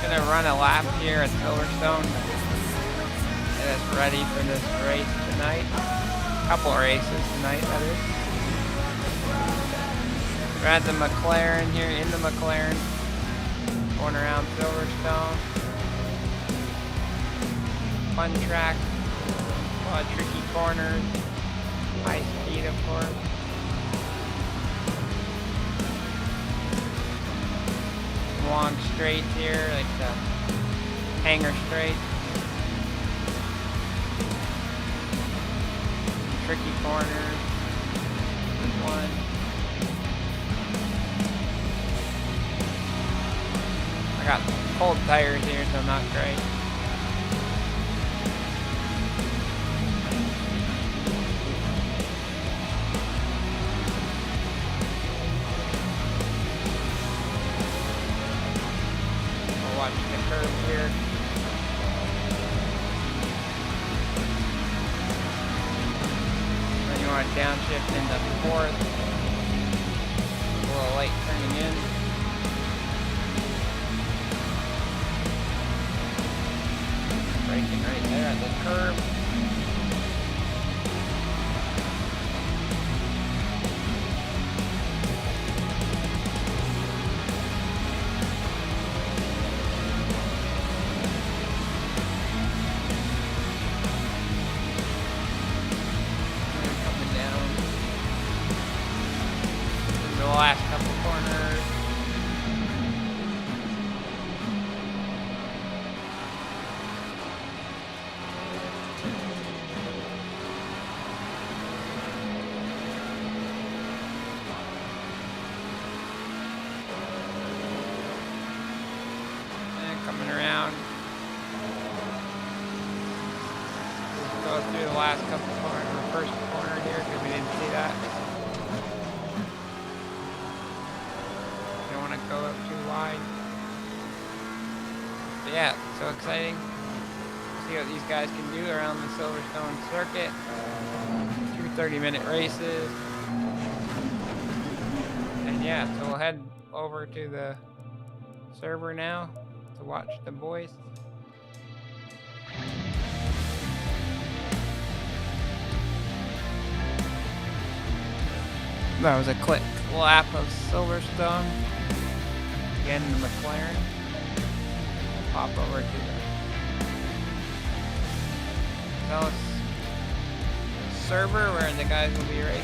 gonna run a lap here at Silverstone. Get us ready for this race tonight. Couple races tonight, that is. We're at the McLaren here, in the McLaren. Going around Silverstone. Fun track. A lot of tricky corners. High speed, of course. Long straights here, like the hanger straight. Tricky corners. This one. I got cold tires here, so not great. Watch the curve here. Then you want to downshift into fourth. A little late turning in. Braking right there at the curve. The last couple corners. And coming around. Let's go through the last couple corners, the first corner here, because we didn't see that. Go up too wide. But yeah, so exciting. See what these guys can do around the Silverstone circuit. 2 30-minute races. And yeah, so we'll head over to the server now to watch the boys. That was a quick lap of Silverstone. Again, the McLaren. Pop over to the server where the guys will be racing.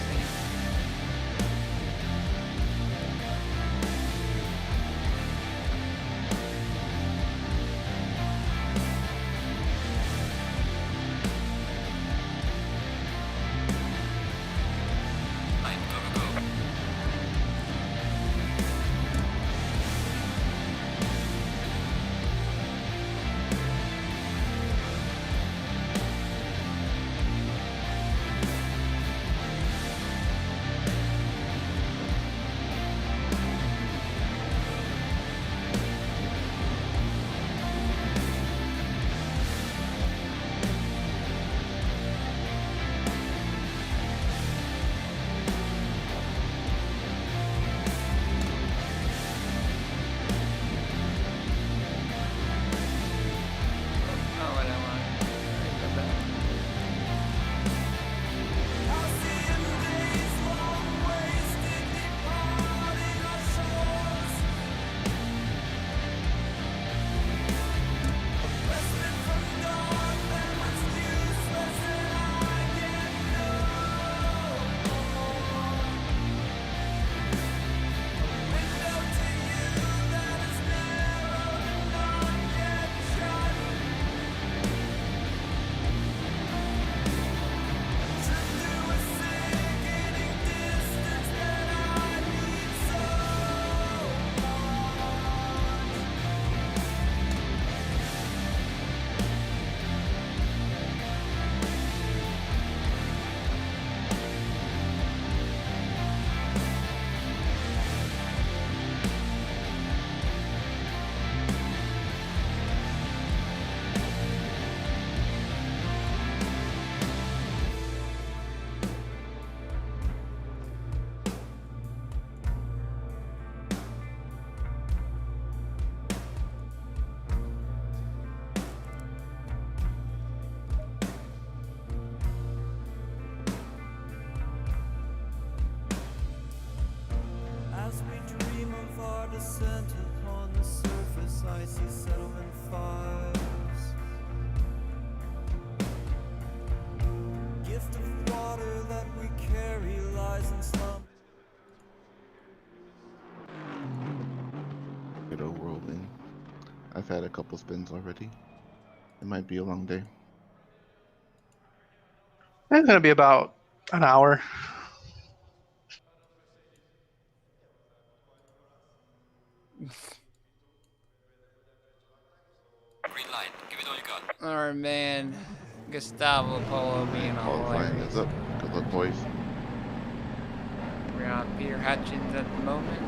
I've had a couple spins already. It might be a long day. It's gonna be about an hour. Green line. Give it all you got. Our man, Gustavo Polo being all Qualifying hilarious. is up. Good luck, boys. We're on Peter Hutchins at the moment.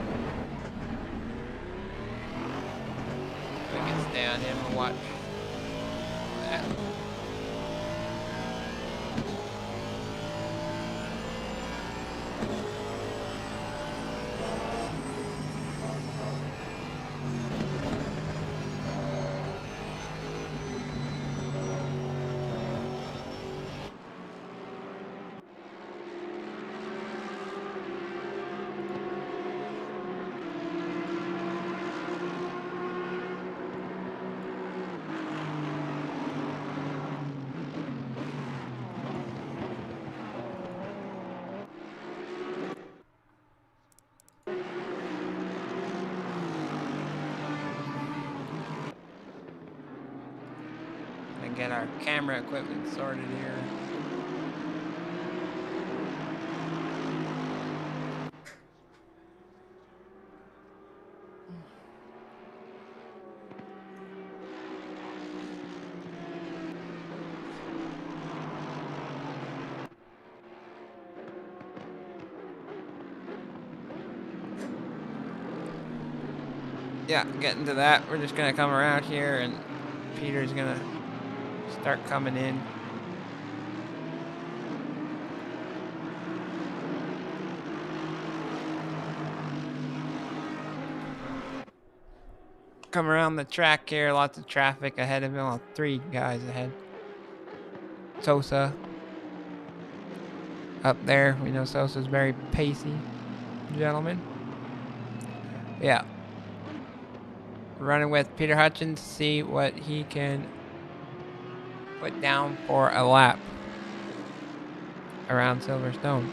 We can stay on him and watch that. And get our camera equipment sorted here. Yeah, getting to that, we're just gonna come around here and Peter's gonna start coming in. Come around the track here, lots of traffic ahead of him. Well, 3 guys ahead. Sosa up there. We know Sosa's very pacey gentleman. Yeah. Running with Peter Hutchins to see what he can put down for a lap around Silverstone.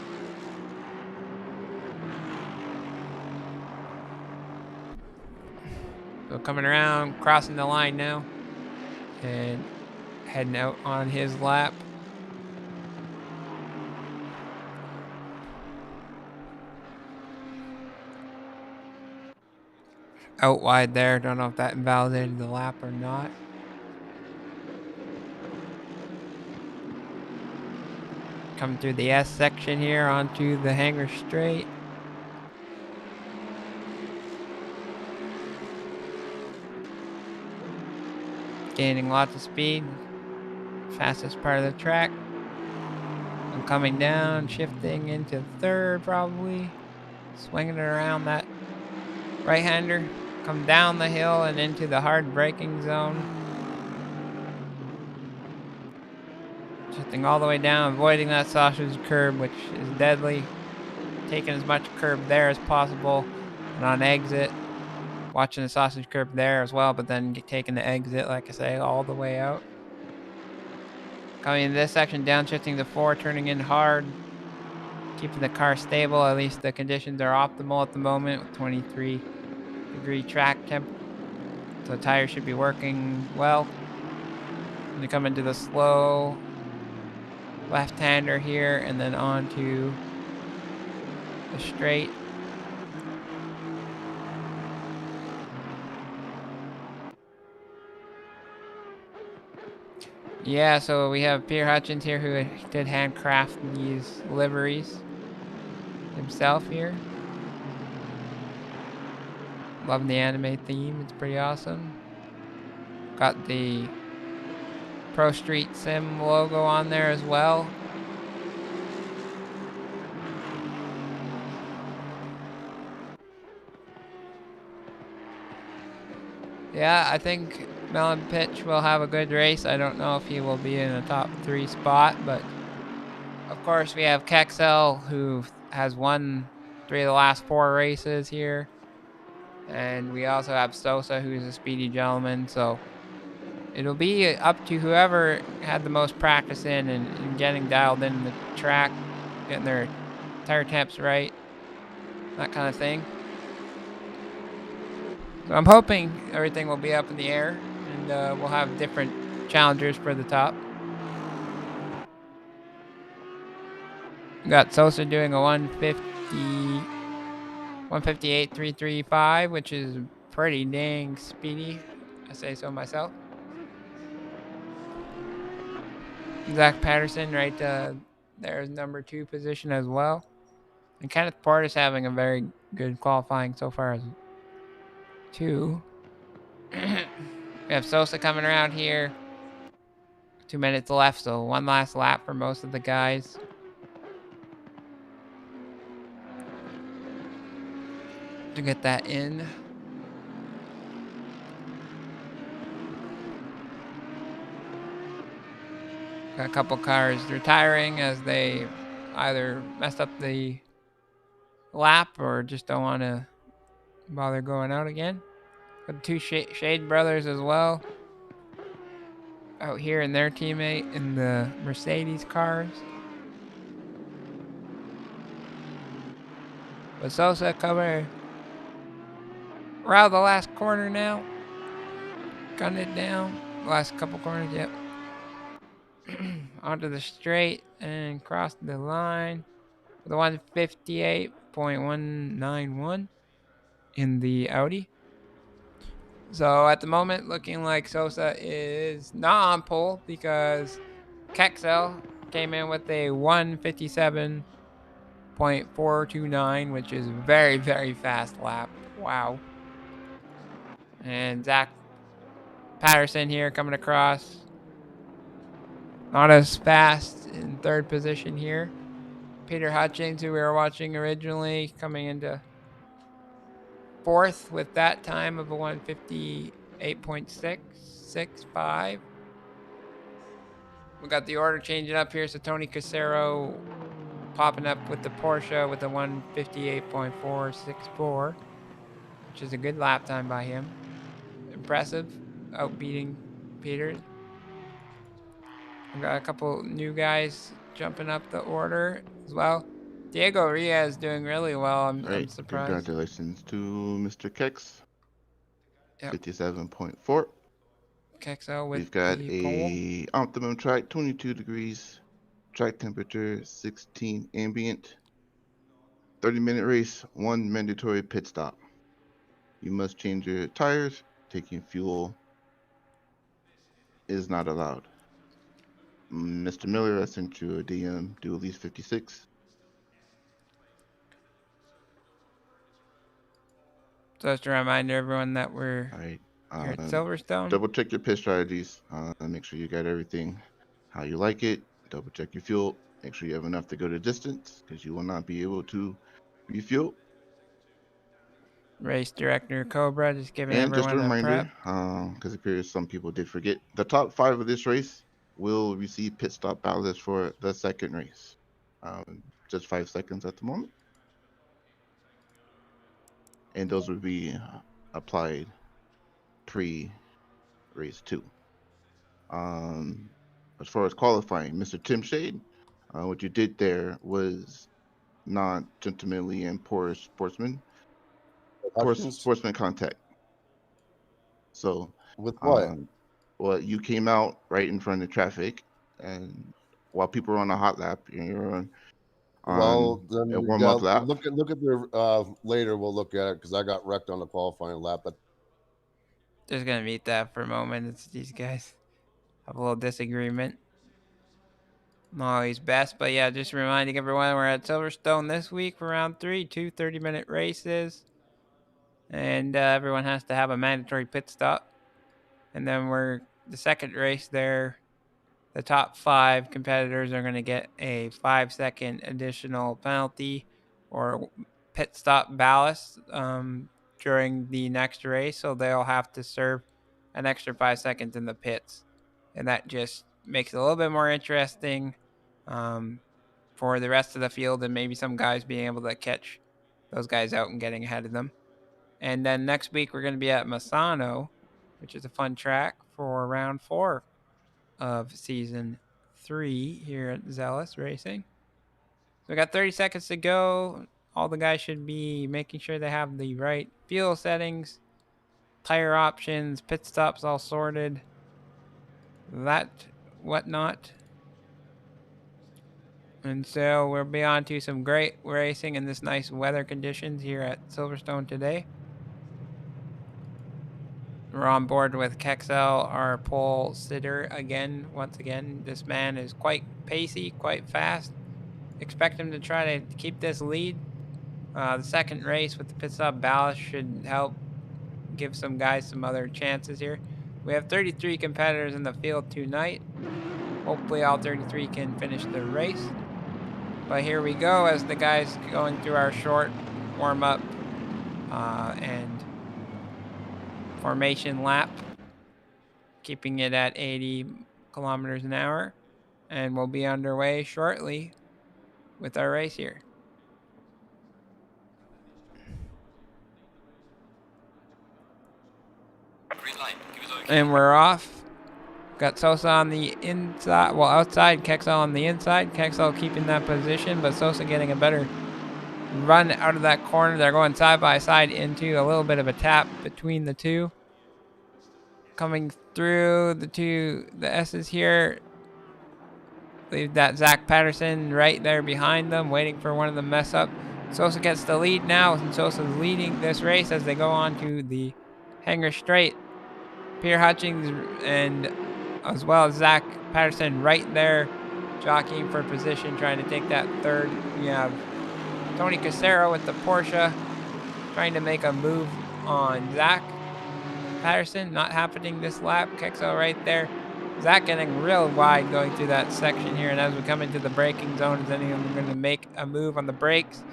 So coming around, crossing the line now, and heading out on his lap. Out wide there. Don't know if that invalidated the lap or not. Coming through the S section here onto the hangar straight. Gaining lots of speed. Fastest part of the track. I'm coming down, shifting into third probably. Swinging it around that right-hander. Come down the hill and into the hard braking zone. Shifting all the way down, avoiding that sausage curb, which is deadly. Taking as much curb there as possible. And on exit, watching the sausage curb there as well, but then taking the exit, like I say, all the way out. Coming in this section, downshifting to 4, turning in hard. Keeping the car stable, at least the conditions are optimal at the moment with 23-degree track temp. So the tires should be working well. When you come into the slow left-hander here and then onto the straight. Yeah, so we have Peter Hutchins here who did handcraft these liveries himself here. Love the anime theme, it's pretty awesome. Got the Pro Street Sim logo on there as well. Yeah, I think Melon Pitch will have a good race. I don't know if he will be in a top 3 spot, but of course we have Kexel who has won 3 of the last 4 races here. And we also have Sosa who's a speedy gentleman, so it'll be up to whoever had the most practice in and getting dialed in the track, getting their tire temps right, that kind of thing. So I'm hoping everything will be up in the air, and we'll have different challengers for the top. We got Sosa doing a 158.335, which is pretty dang speedy. I say so myself. Zach Patterson right there's number 2 position as well. And Kenneth Portis having a very good qualifying so far as 2. We have Sosa coming around here. 2 minutes left, so one last lap for most of the guys. To get that in. Got a couple cars retiring as they either messed up the lap or just don't want to bother going out again. Got 2 Shade brothers as well out here and their teammate in the Mercedes cars. But Sosa coming around the last corner now. Gunning it down. Last couple corners, yep. Onto the straight and cross the line with a 158.191 in the Audi. So at the moment, looking like Sosa is not on pole because Kexel came in with a 157.429, which is very, very fast lap. Wow. And Zach Patterson here coming across. Not as fast in 3rd position here. Peter Hutchings, who we were watching originally, coming into 4th with that time of a 158.665. We got the order changing up here. So Tony Casero popping up with the Porsche with a 158.464, which is a good lap time by him. Impressive, outbeating Peter. We got a couple new guys jumping up the order as well. Diego Riaz doing really well. I'm surprised. Congratulations to Mr. Kex. Yep. 57.4. Kexo with We've got the a optimum track, 22 degrees. Track temperature, 16 ambient. 30-minute race, 1 mandatory pit stop. You must change your tires. Taking fuel is not allowed. Mr. Miller, I sent you a DM. Do at least 56. So just a reminder, everyone, that we're All right. here at Silverstone. Double check your pit strategies. Make sure you got everything how you like it. Double check your fuel. Make sure you have enough to go the distance because you will not be able to refuel. Race director Cobra just giving And everyone just a reminder, prep. because it appears some people did forget, the top 5 of this race will receive pit stop ballots for the 2nd race. Just 5 seconds at the moment. And those would be applied pre-race 2. As far as qualifying, Mr. Tim Shade, what you did there was not gentlemanly and poor sportsman contact. So, with what? Well, you came out right in front of traffic, and while people were on a hot lap, you're on Well, then a we warm got up lap. look at the later. We'll look at it because I got wrecked on the qualifying lap. But Just gonna meet that for a moment. It's these guys have a little disagreement. Not always best, but yeah, just reminding everyone we're at Silverstone this week for round 3, 2 30-minute races. And everyone has to have a mandatory pit stop. And then we're the 2nd race there. The top 5 competitors are going to get a 5-second additional penalty or pit stop ballast during the next race. So they'll have to serve an extra 5 seconds in the pits. And that just makes it a little bit more interesting for the rest of the field and maybe some guys being able to catch those guys out and getting ahead of them. And then next week, we're going to be at Misano, which is a fun track for round 4 of season 3 here at Zealous Racing. So we got 30 seconds to go. All the guys should be making sure they have the right fuel settings tire options, pit stops all sorted, that whatnot. And so we'll be on to some great racing in this nice weather conditions here at Silverstone today. We're on board with Kexel, our pole sitter again. Once again, this man is quite pacey, quite fast. Expect him to try to keep this lead. The second race with the pit stop ballast should help give some guys some other chances here. We have 33 competitors in the field tonight. Hopefully all 33 can finish the race. But here we go as the guys going through our short warm-up and formation lap, keeping it at 80 kilometers an hour. And we'll be underway shortly with our race here. Green light. Give it all you got. And we're off. Got Sosa on the inside, well, outside, Kexel on the inside. Kexel keeping that position, but Sosa getting a better run out of that corner. They're going side by side into a little bit of a tap between the two. Coming through the S's here. Leave that Zach Patterson right there behind them, waiting for one of them mess up. Sosa gets the lead now, and Sosa's leading this race as they go on to the Hanger Straight. Peter Hutchings and as well as Zach Patterson right there jockeying for position, trying to take that third. We have Tony Casero with the Porsche trying to make a move on Zach Patterson. Not happening this lap. Kexel right there. Zach getting real wide going through that section here, and as we come into the braking zone, is anyone going to make a move on the brakes?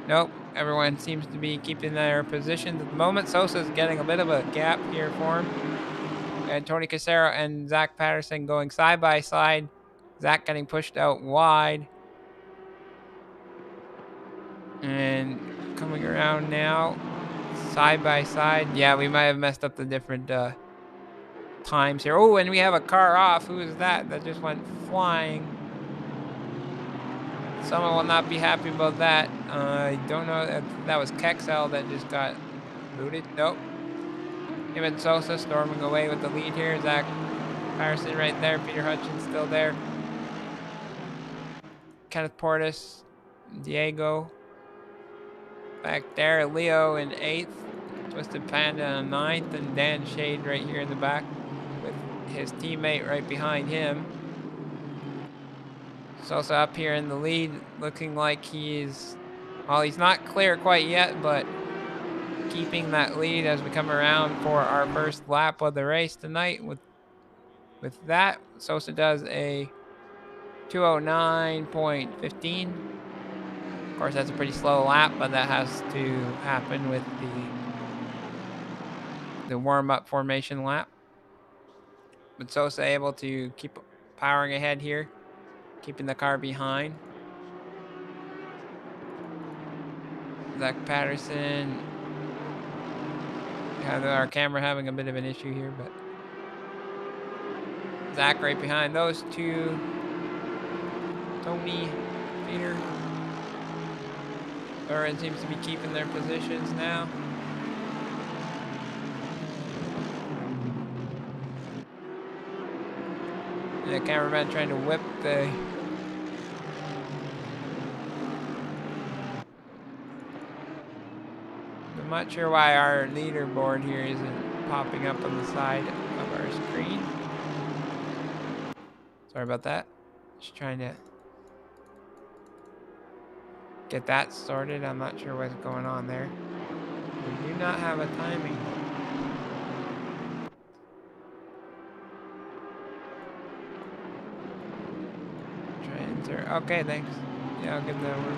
Nope. Everyone seems to be keeping their positions at the moment. Sosa's getting a bit of a gap here for him. And Tony Casero and Zach Patterson going side by side. Zach getting pushed out wide. And coming around now, side by side. Yeah, we might have messed up the different times here. Oh, and we have a car off. Who is that? That just went flying. Someone will not be happy about that. I don't know if that was Kexel that just got booted. Nope. Him and Sosa storming away with the lead here. Zach Patterson right there. Peter Hutchins still there. Kenneth Portis. Diego. Back there. Leo in 8th. Twisted Panda in 9th. And Dan Shade right here in the back with his teammate right behind him. Sosa up here in the lead, looking like he's, well, he's not clear quite yet, but keeping that lead as we come around for our first lap of the race tonight. With that, Sosa does a 2:09.15. Of course, that's a pretty slow lap, but that has to happen with the warm-up formation lap. But Sosa able to keep powering ahead here, keeping the car behind. Zach Patterson. Have our camera having a bit of an issue here, but Zach right behind those two. Tony, Peter. Lauren seems to be keeping their positions now. The cameraman trying to whip the I'm not sure why our leaderboard here isn't popping up on the side of our screen. Sorry about that. Just trying to get that sorted. I'm not sure what's going on there. We do not have a timing. Try and insert. Okay, thanks. Yeah, I'll give that a word.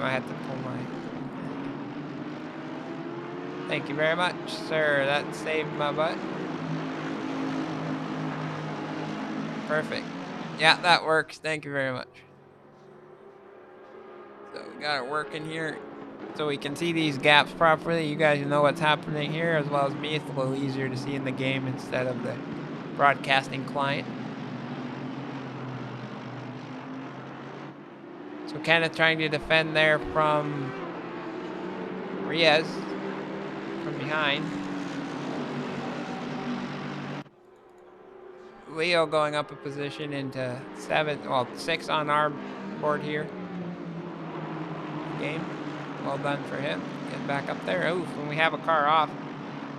I have to pull my... Thank you very much, sir. That saved my butt. Perfect. Yeah, that works. Thank you very much. So we got it working here so we can see these gaps properly. You guys know what's happening here as well as me. It's a little easier to see in the game instead of the broadcasting client. So Kenneth trying to defend there from Riaz from behind. Leo going up a position into 6 on our board here. Game. Well done for him. Getting back up there. Oof, when we have a car off.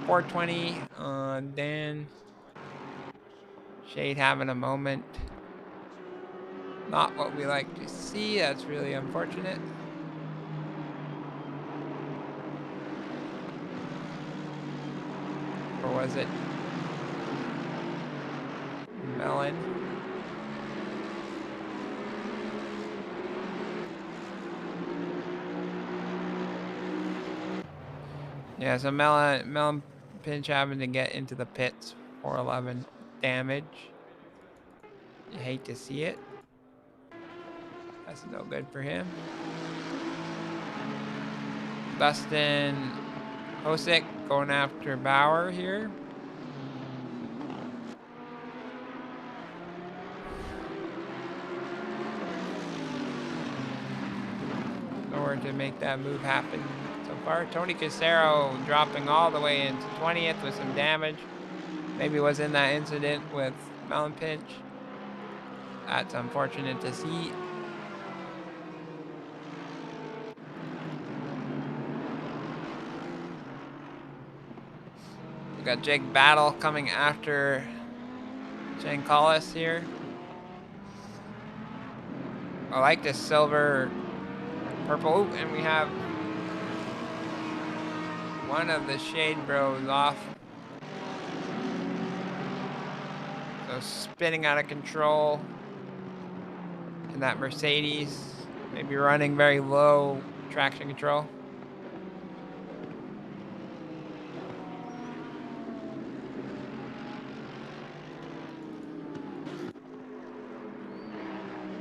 420 on Dan. Shade having a moment. Not what we like to see. That's really unfortunate. Or was it Melon? Yeah, so Melon Pinch having to get into the pits. 411 damage. You hate to see it. That's no good for him. Dustin Hosick going after Bauer here. Nowhere to make that move happen so far. Tony Casero dropping all the way into 20th with some damage. Maybe was in that incident with Melon Pinch. That's unfortunate to see. We got Jake Battle coming after Shane Collis here. I like this silver purple. Ooh, and we have one of the Shade Bros off. So spinning out of control in that Mercedes. Maybe running very low traction control.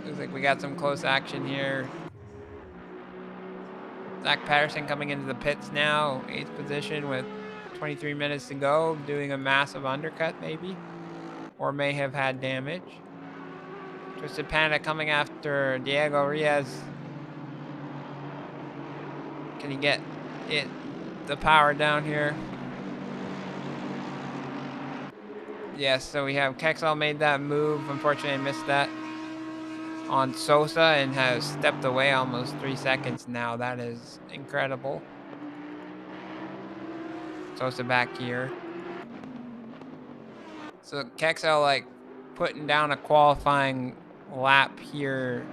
Looks like we got some close action here. Zach Patterson coming into the pits now, 8th position with 23 minutes to go, doing a massive undercut maybe, or may have had damage. Twisted Panda coming after Diego Riaz. Can he get the power down here? Yes, so we have Kexel made that move. Unfortunately, missed that on Sosa and has stepped away almost 3 seconds now. That is incredible. Sosa back here. So Kexel like putting down a qualifying lap here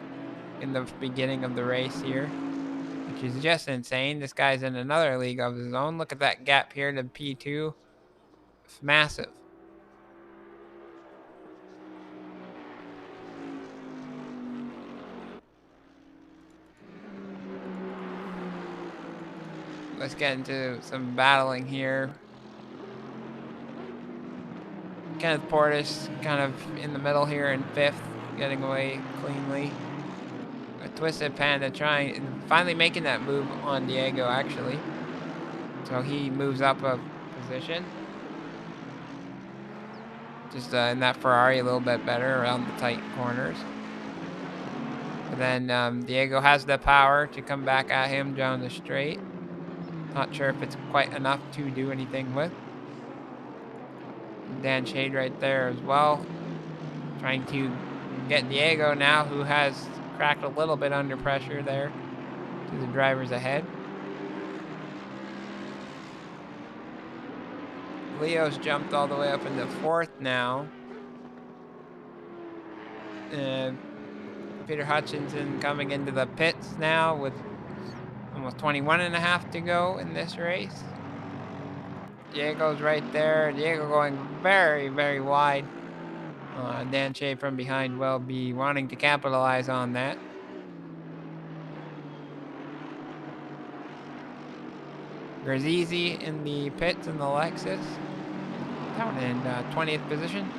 in the beginning of the race here, which is just insane. This guy's in another league of his own. Look at that gap here to P2. It's massive. Let's get into some battling here. Kenneth Portis kind of in the middle here in 5th, getting away cleanly. A Twisted Panda finally making that move on Diego actually. So he moves up a position. Just in that Ferrari a little bit better around the tight corners. But then Diego has the power to come back at him down the straight. Not sure if it's quite enough to do anything with. Dan Shade right there as well. Trying to get Diego now, who has cracked a little bit under pressure there, to the drivers ahead. Leo's jumped all the way up into 4th now. Peter Hutchinson coming into the pits now with almost 21.5 to go in this race. Diego's right there. Diego going very, very wide. Dan Shea from behind will be wanting to capitalize on that. Grazizi in the pits in the Lexus. Down in 20th position.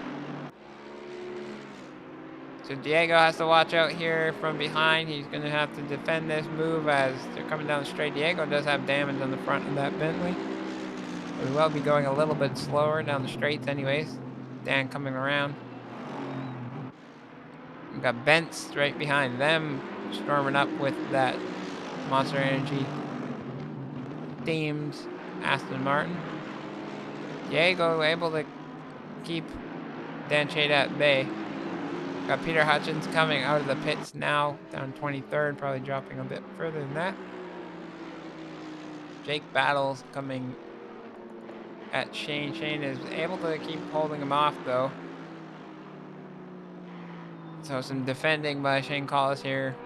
So Diego has to watch out here from behind. He's going to have to defend this move as they're coming down the straight. Diego does have damage on the front of that Bentley. We will be going a little bit slower down the straights anyways. Dan coming around. We've got Bentz right behind them, storming up with that Monster Energy. themed Aston Martin. Diego able to keep Dan Chade at bay. Got Peter Hutchins coming out of the pits now, down 23rd, probably dropping a bit further than that. Jake Battles coming at Shane. Shane is able to keep holding him off though. So some defending by Shane Collis here,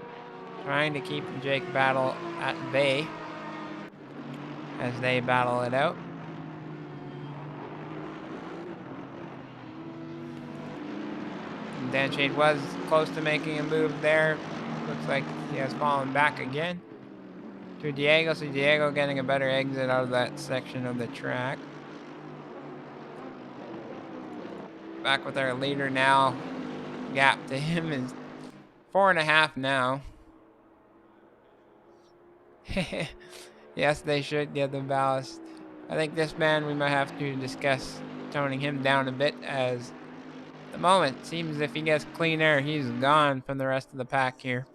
trying to keep Jake Battle at bay as they battle it out. And Dan Shade was close to making a move there. Looks like he has fallen back again to Diego. So Diego getting a better exit out of that section of the track. Back with our leader now. Gap to him is 4.5 now. Yes, they should get the ballast. I think this man we might have to discuss toning him down a bit, as the moment seems if he gets clean air, he's gone from the rest of the pack here.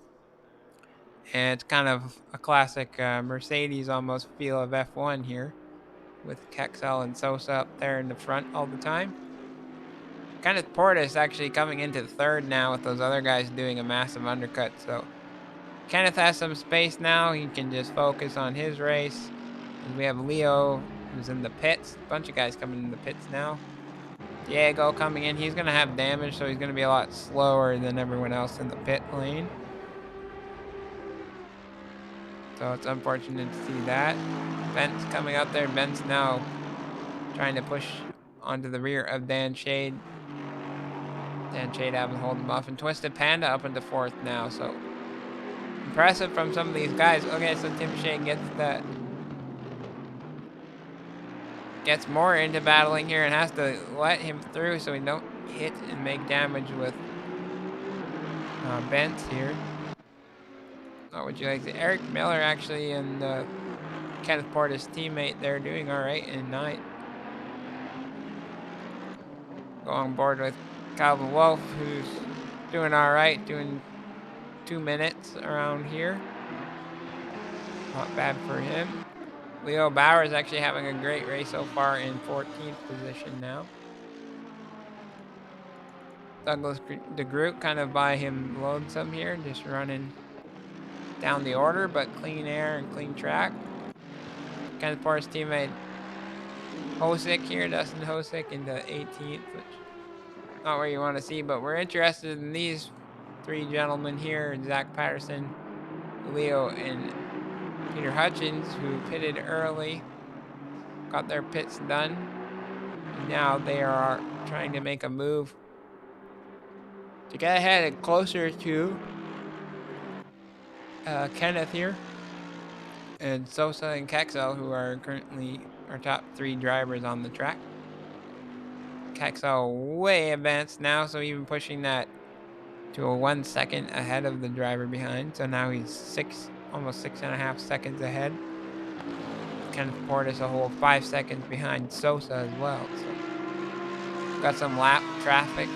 And it's kind of a classic Mercedes almost feel of F1 here, with Kexel and Sosa up there in the front all the time. Kenneth Portis actually coming into third now with those other guys doing a massive undercut. So Kenneth has some space now. He can just focus on his race. And we have Leo, who's in the pits. A bunch of guys coming in the pits now. Diego coming in. He's going to have damage, so he's going to be a lot slower than everyone else in the pit lane. So it's unfortunate to see that. Ben's coming out there. Ben's now trying to push onto the rear of Dan Shade. Dan Shade having to hold him off. And Twisted Panda up into fourth now. So impressive from some of these guys. Okay, so Tim Shade gets more into battling here and has to let him through so he don't hit and make damage with Bent here. What would you like to? Eric Miller actually and Kenneth Portis' teammate, they're doing all right in ninth. Go on board with Calvin Wolf, who's doing all right, doing 2 minutes around here. Not bad for him. Leo Bauer is actually having a great race so far in 14th position now. Douglas DeGroot kind of by him lonesome here, just running down the order, but clean air and clean track. Kenneth Portis' teammate Hosick here, Dustin Hosick into 18th, which not where you want to see, but we're interested in these three gentlemen here, Zach Patterson, Leo, and Peter Hutchins, who pitted early, got their pits done. And now they are trying to make a move to get ahead and closer to Kenneth here, and Sosa and Kexel, who are currently our top 3 drivers on the track. Kexel way advanced now, so even pushing that to a 1 second ahead of the driver behind. So now he's almost 6.5 seconds ahead. Kenneth Portis a whole 5 seconds behind Sosa as well. So got some lap traffic.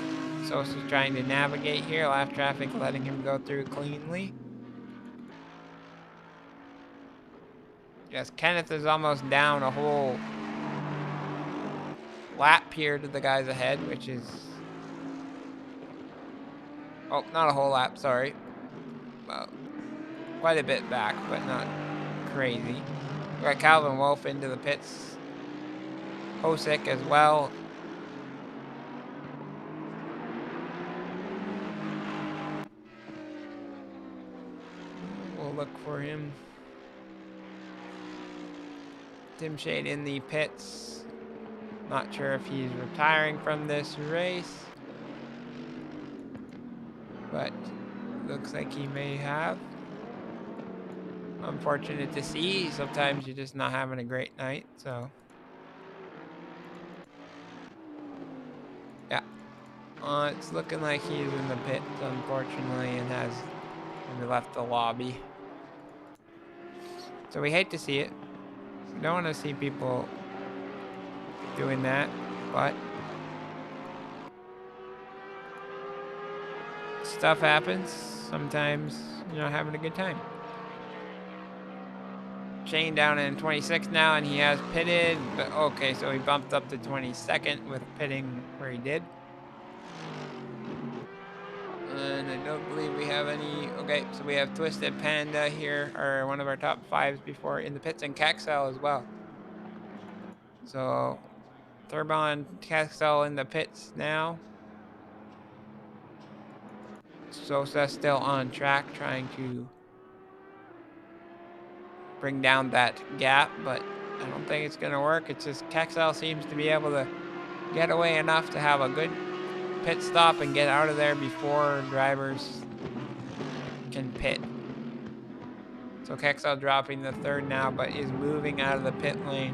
Sosa's trying to navigate here. Lap traffic letting him go through cleanly. Yes, Kenneth is almost down a whole lap here to the guys ahead, which is... Oh, not a whole lap, sorry. Quite a bit back, but not crazy. We got Calvin Wolf into the pits. Hosick as well. We'll look for him. Tim Shade in the pits. Not sure if he's retiring from this race, but looks like he may have. Unfortunate to see. Sometimes you're just not having a great night, so. Yeah. It's looking like he's in the pits, unfortunately, and has maybe left the lobby. So we hate to see it. We don't want to see people doing that, but stuff happens. Sometimes you're not having a good time. Shane down in 26 now, and he has pitted. But okay, so he bumped up to 22nd with pitting where he did. And I don't believe we have any. Okay, so we have Twisted Panda here, or one of our top 5s before in the pits, and Kexel as well. So Thurbon, Kexel in the pits now. Sosa still on track, trying to bring down that gap, but I don't think it's going to work. It's just Kexel seems to be able to get away enough to have a good pit stop and get out of there before drivers can pit. So Kexel dropping the 3rd now, but is moving out of the pit lane.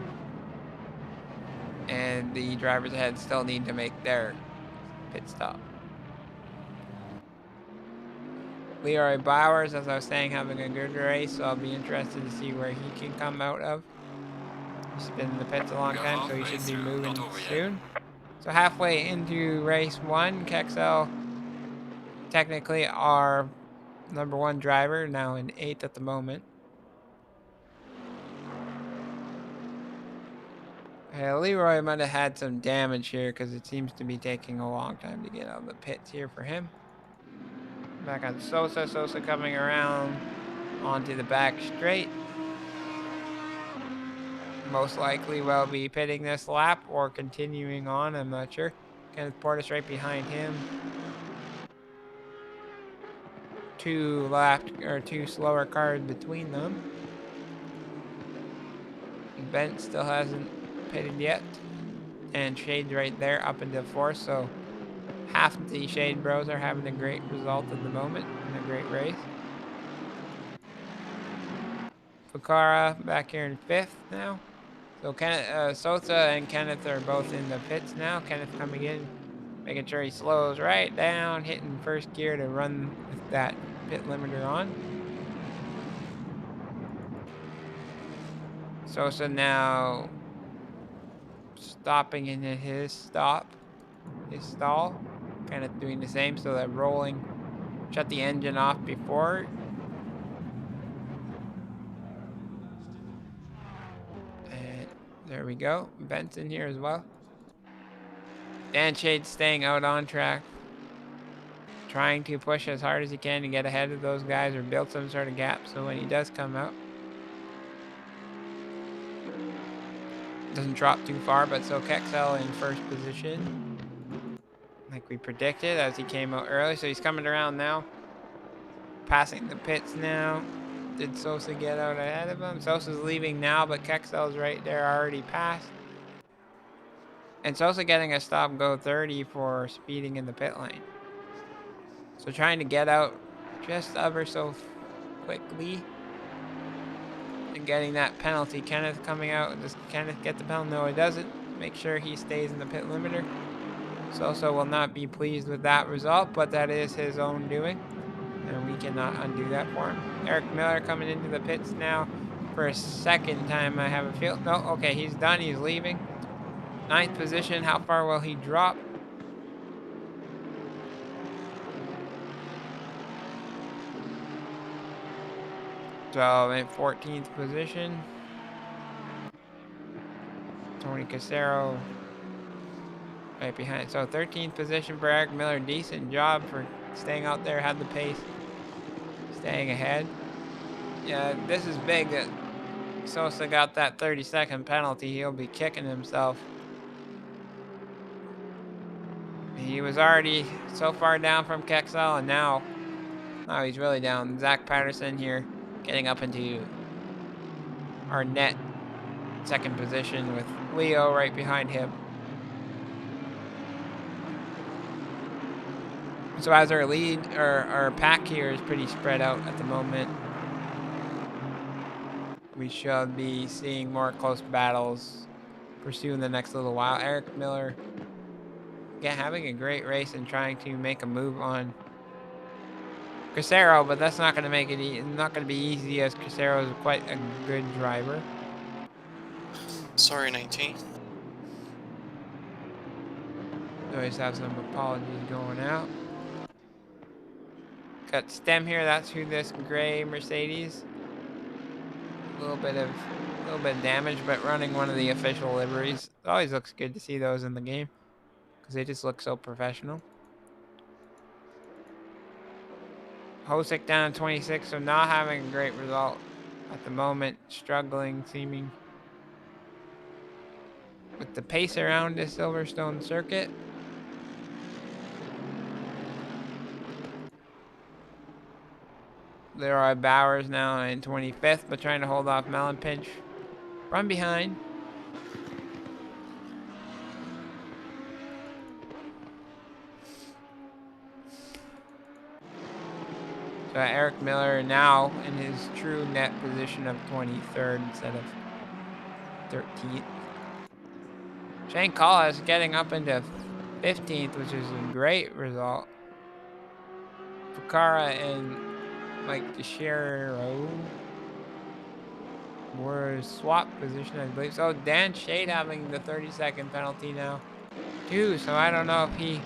And the drivers ahead still need to make their pit stop. Leroy Bowers, as I was saying, having a good race, so I'll be interested to see where he can come out of. He's been in the pits a long time, so he should be moving soon. So halfway into race 1, Kexel technically our number 1 driver, now in 8th at the moment. Leroy might have had some damage here because it seems to be taking a long time to get out of the pits here for him. Back on Sosa. Sosa coming around onto the back straight. Most likely will be pitting this lap or continuing on. I'm not sure. Kenneth Portis right behind him. 2 slower cars between them. Bent still hasn't pitted yet. And Shade's right there up into 4th. So half of the Shade Bros are having a great result at the moment and a great race. Pucara back here in 5th now. So Sosa and Kenneth are both in the pits now. Kenneth coming in, making sure he slows right down, hitting 1st gear to run with that pit limiter on. Sosa now stopping in his stall. Kenneth doing the same, so they're rolling. Shut the engine off before. And there we go. Benson here as well. Dan Shade staying out on track. Trying to push as hard as he can to get ahead of those guys or build some sort of gap so when he does come out, doesn't drop too far. But so Kexel in 1st position, like we predicted as he came out early. So he's coming around now, passing the pits now. Did Sosa get out ahead of him? Sosa's leaving now, but Kexel's right there already passed. And Sosa getting a stop go 30 for speeding in the pit lane. So trying to get out just ever so quickly and getting that penalty. Kenneth coming out. Does Kenneth get the penalty? No, he doesn't. Make sure he stays in the pit limiter. Sosa will not be pleased with that result, but that is his own doing, and we cannot undo that for him. Eric Miller coming into the pits now for a 2nd time, I have a feel. No, okay, he's done. He's leaving. 9th position. How far will he drop? So in 14th position. Tony Casero right behind. So 13th position for Eric Miller. Decent job for staying out there. Had the pace. Staying ahead. Yeah, this is big that Sosa got that 30-second penalty. He'll be kicking himself. He was already so far down from Kexel, and now he's really down. Zach Patterson here getting up into our net 2nd position with Leo right behind him. So as our lead, our pack here is pretty spread out at the moment. We should be seeing more close battles pursue in the next little while. Eric Miller, yeah, having a great race and trying to make a move on Casero, but that's not going to make it not going to be easy as Casero is quite a good driver. Sorry, 19. Always have some apologies going out. Got Stem here. That's who this gray Mercedes little bit of damage, but running one of the official liveries. It always looks good to see those in the game because they just look so professional. Hosick down in 26, so not having a great result at the moment. Struggling, seeming with the pace around the Silverstone circuit. Leroy Bowers now in 25th, but trying to hold off Melon Pinch from behind. So Eric Miller now in his true net position of 23rd instead of 13th. Shane Collis getting up into 15th, which is a great result. Pucara and Mike DeShiro were swap position, I believe. So Dan Shade having the 30-second penalty now, too. So I don't know if he...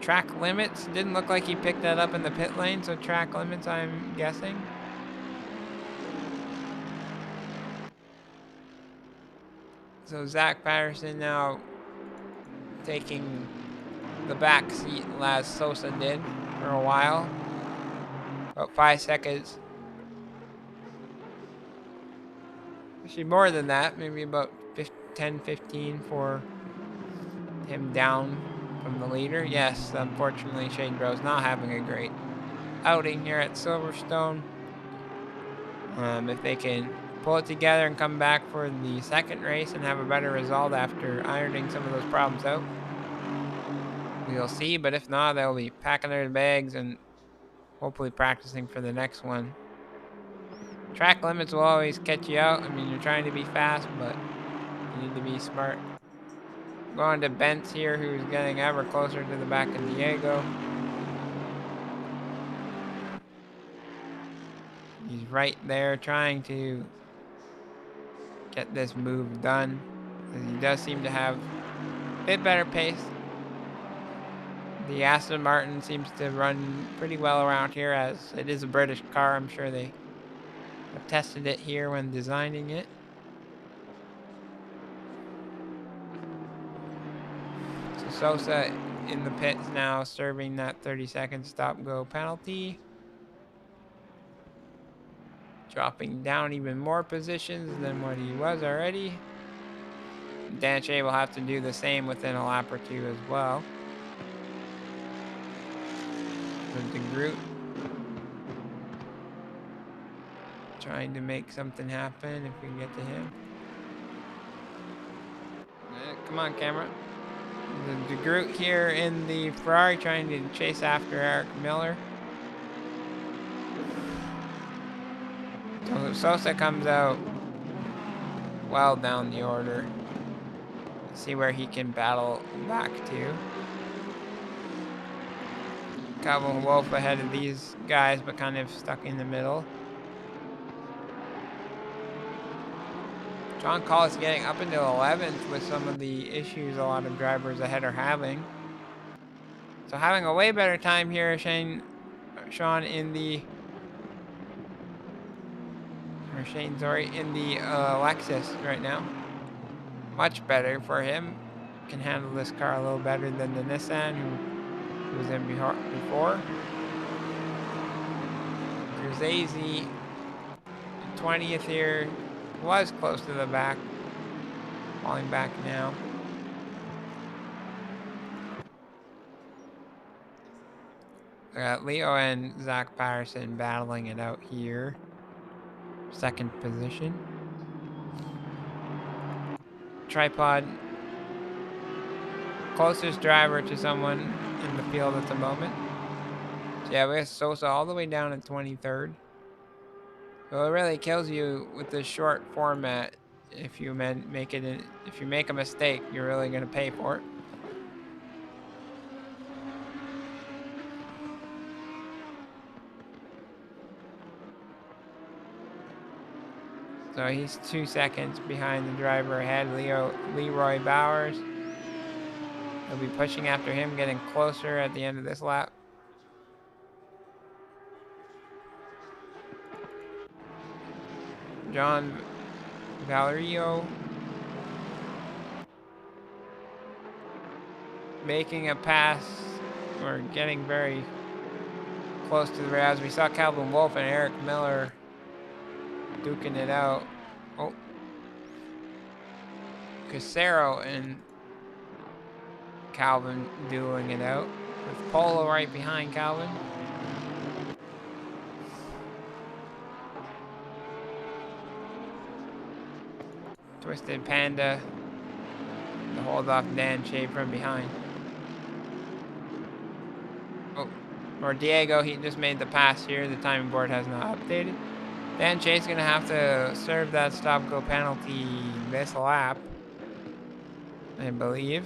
Track limits, didn't look like he picked that up in the pit lane, so track limits, I'm guessing. So Zach Patterson now taking the back seat as Sosa did for a while. About 5 seconds. Actually more than that, maybe about 10, 15 for him down from the leader. Yes, unfortunately Shane Bros not having a great outing here at Silverstone. If they can pull it together and come back for the second race and have a better result after ironing some of those problems out, we'll see. But if not, they'll be packing their bags and hopefully practicing for the next one. Track limits will always catch you out. I mean, you're trying to be fast, but you need to be smart. Going to Bentz here, who's getting ever closer to the back of Diego. He's right there trying to get this move done. He does seem to have a bit better pace. The Aston Martin seems to run pretty well around here, as it is a British car. I'm sure they have tested it here when designing it. So Sosa in the pits now, serving that 30-second stop-go penalty. Dropping down even more positions than what he was already. Danche will have to do the same within a lap or two as well. The Groot trying to make something happen if we can get to him. Come on, camera. The Groot here in the Ferrari trying to chase after Eric Miller. So Sosa comes out well down the order. See where he can battle back to. Calvin Wolf ahead of these guys, but kind of stuck in the middle. John Collis getting up into 11th with some of the issues a lot of drivers ahead are having. So having a way better time here, Sean in the... Shane, sorry, in the Lexus right now. Much better for him. Can handle this car a little better than the Nissan who was in before. Cruzazi, 20th here, was close to the back. Falling back now. We got Leo and Zach Patterson battling it out here. Second position. Tripod. Closest driver to someone in the field at the moment. So yeah, we have Sosa all the way down at 23rd. So it really kills you with this short format. If you make a mistake, you're really gonna pay for it. So he's 2 seconds behind the driver ahead, Leroy Bowers. He'll be pushing after him, getting closer at the end of this lap. John Valerio making a pass or getting very close to the rails. We saw Calvin Wolf and Eric Miller duking it out. Oh, Casero and Calvin dueling it out with Polo right behind Calvin. Twisted Panda to hold off Dan Shea from behind. Oh, or Diego, he just made the pass here. The timing board has not updated. Dan Shea's gonna have to serve that stop-go penalty this lap, I believe.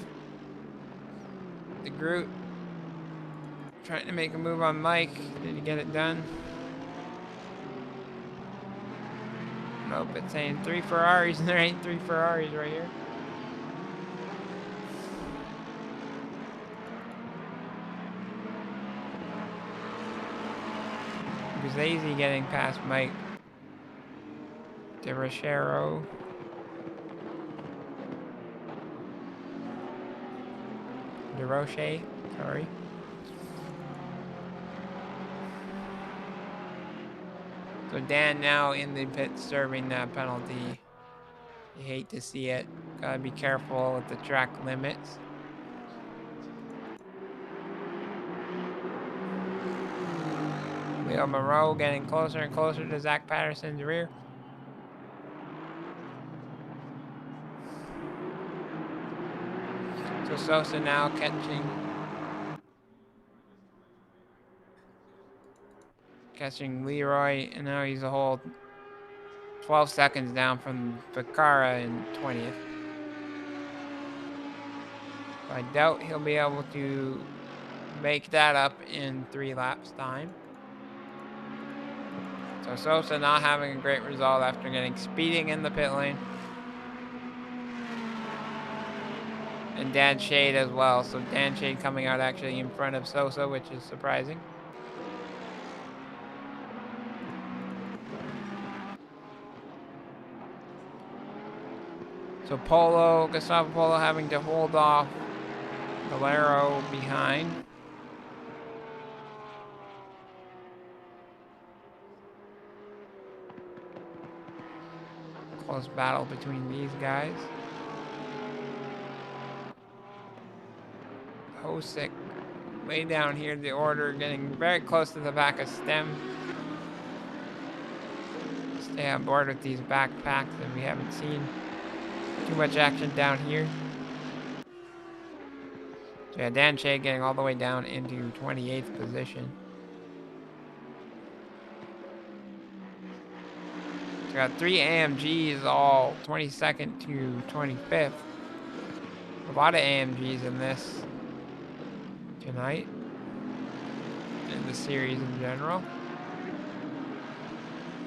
The Groot trying to make a move on Mike. Did he get it done? Nope, it's saying 3 Ferraris, and there ain't 3 Ferraris right here. Guzzi getting past Mike. De Rochero. De Roche, sorry. So Dan now in the pit serving that penalty. You hate to see it. Gotta be careful with the track limits. Leo Moreau getting closer and closer to Zach Patterson's rear. So Sosa now catching Leroy, and now he's a whole 12 seconds down from Ficarra in 20th. I doubt he'll be able to make that up in 3 laps time. So Sosa not having a great result after getting speeding in the pit lane. And Dan Shade as well. So Dan Shade coming out actually in front of Sosa, which is surprising. So Gustavo Polo having to hold off Valero behind. Close battle between these guys. Hosick way down here, the order getting very close to the back of Stem. Stay on board with these backpacks, and we haven't seen too much action down here. So yeah, Dan Shea getting all the way down into 28th position. So got 3 AMGs, all 22nd to 25th. A lot of AMGs in this tonight, in the series in general.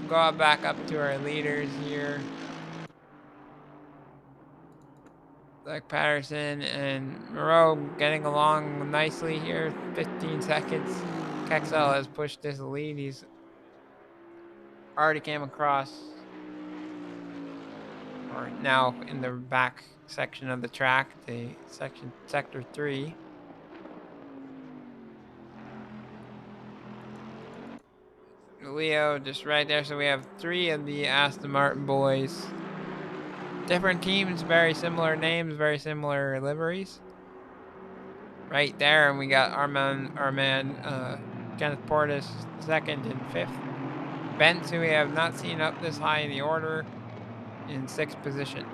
Go back up to our leaders here. Zach Patterson and Moreau getting along nicely here. 15 seconds. Kexel has pushed this lead. He's already came across, or now in the back section of the track, the sector 3. Leo just right there. So we have 3 of the Aston Martin boys. Different teams, very similar names, very similar liveries. Right there, and we got our man Kenneth Portis 2nd and 5th. Bentz, who we have not seen up this high in the order, in 6th position.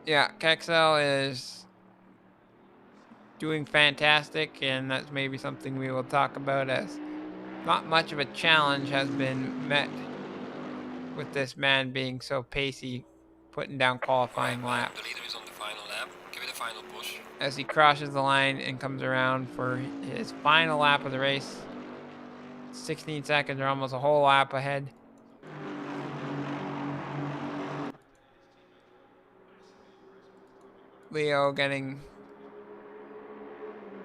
Yeah, Kexel is doing fantastic, and that's maybe something we will talk about, as not much of a challenge has been met with this man being so pacey, putting down qualifying laps. The leader is on the final lap. Give it a final push. As he crosses the line and comes around for his final lap of the race. 16 seconds, or almost a whole lap ahead. Leo getting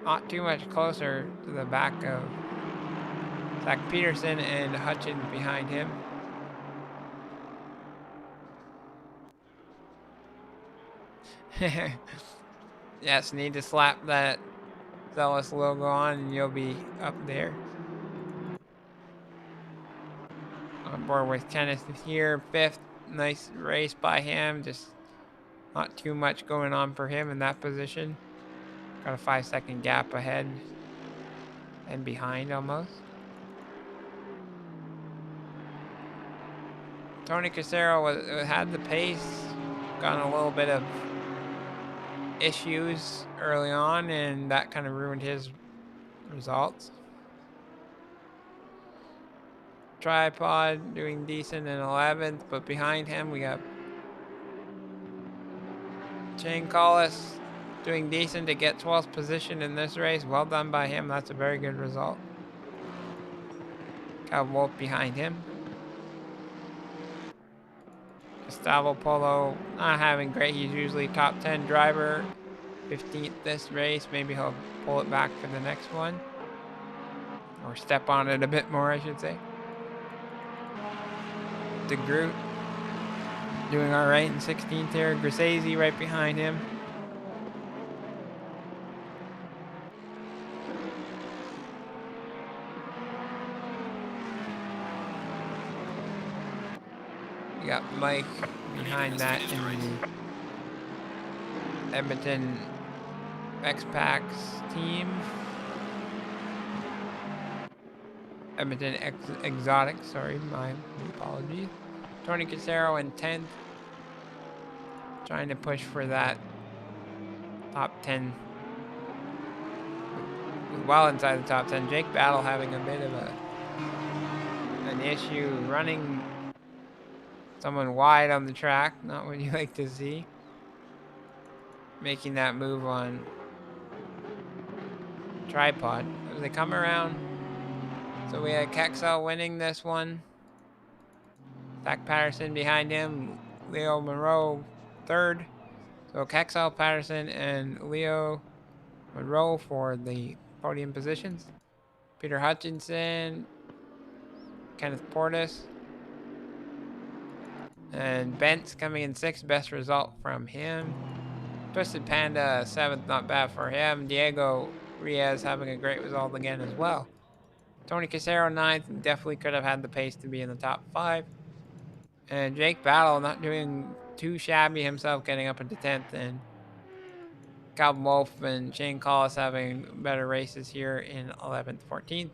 not too much closer to the back of Zach Peterson and Hutchins behind him. Yes, need to slap that Zealous logo on and you'll be up there. On board with Kenneth here, 5th. Nice race by him. Just not too much going on for him in that position. Got a 5-second gap ahead and behind almost. Tony Casero had the pace, gotten a little bit of issues early on, and that kind of ruined his results. Tripod doing decent in 11th, but behind him we got Shane Collis doing decent to get 12th position in this race. Well done by him. That's a very good result. Calvin Wolf behind him. Gustavo Polo not having great. He's usually top 10 driver. 15th this race. Maybe he'll pull it back for the next one. Or step on it a bit more, I should say. DeGroot doing all right in 16th here. Grisese right behind him. We got Mike behind that in the Edmonton X-Packs team. Edmonton Exotic, sorry, my apologies. Tony Casero in 10th. Trying to push for that top 10. Well inside the top 10. Jake Battle having a bit of an issue running someone wide on the track. Not what you like to see. Making that move on Tripod. As they come around. So we had Kexel winning this one. Zach Patterson behind him. Leo Monroe 3rd. So Kexel, Patterson, and Leo Monroe for the podium positions. Peter Hutchinson, Kenneth Portis, and Bent's coming in 6th. Best result from him. Twisted Panda 7th, not bad for him. Diego Riaz having a great result again as well. Tony Casero 9th, definitely could have had the pace to be in the top 5. And Jake Battle not doing too shabby himself, getting up into 10th. And Calvin Wolf and Shane Collis having better races here in 11th, 14th.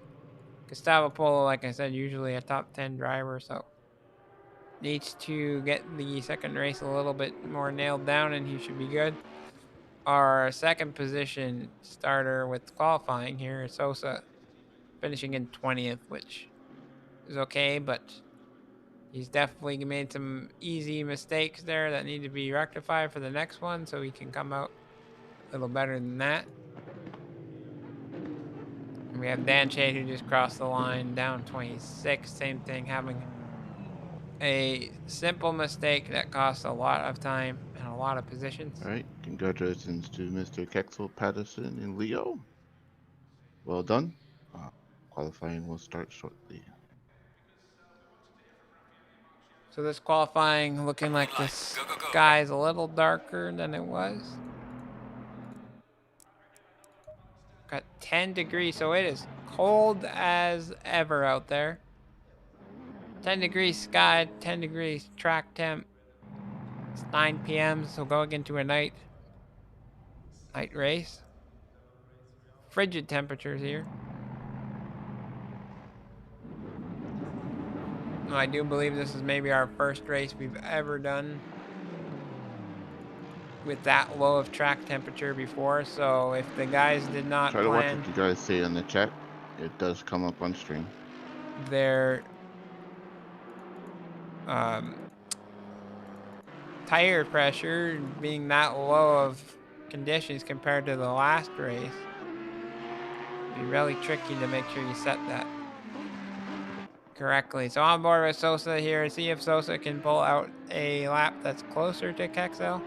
Gustavo Polo, like I said, usually a top 10 driver, so needs to get the second race a little bit more nailed down and he should be good. Our second position starter with qualifying here is Sosa, finishing in 20th, which is okay, but he's definitely made some easy mistakes there that need to be rectified for the next one so he can come out a little better than that. And we have Dan Shade who just crossed the line down 26. Same thing, having a simple mistake that costs a lot of time and a lot of positions. All right, congratulations to Mr. Kexel, Patterson, and Leo. Well done. Qualifying will start shortly. So this qualifying looking like the sky is a little darker than it was. Got 10 degrees, so it is cold as ever out there. 10 degrees sky, 10 degrees track temp. It's 9 p.m., so going into a night race. Frigid temperatures here. I do believe this is maybe our first race we've ever done with that low of track temperature before, so if the guys did not Try to watch what you guys say on the chat. It does come up on stream. Their tire pressure being that low of conditions compared to the last race, it'd be really tricky to make sure you set that correctly. So on board with Sosa here, see if Sosa can pull out a lap that's closer to Kexel.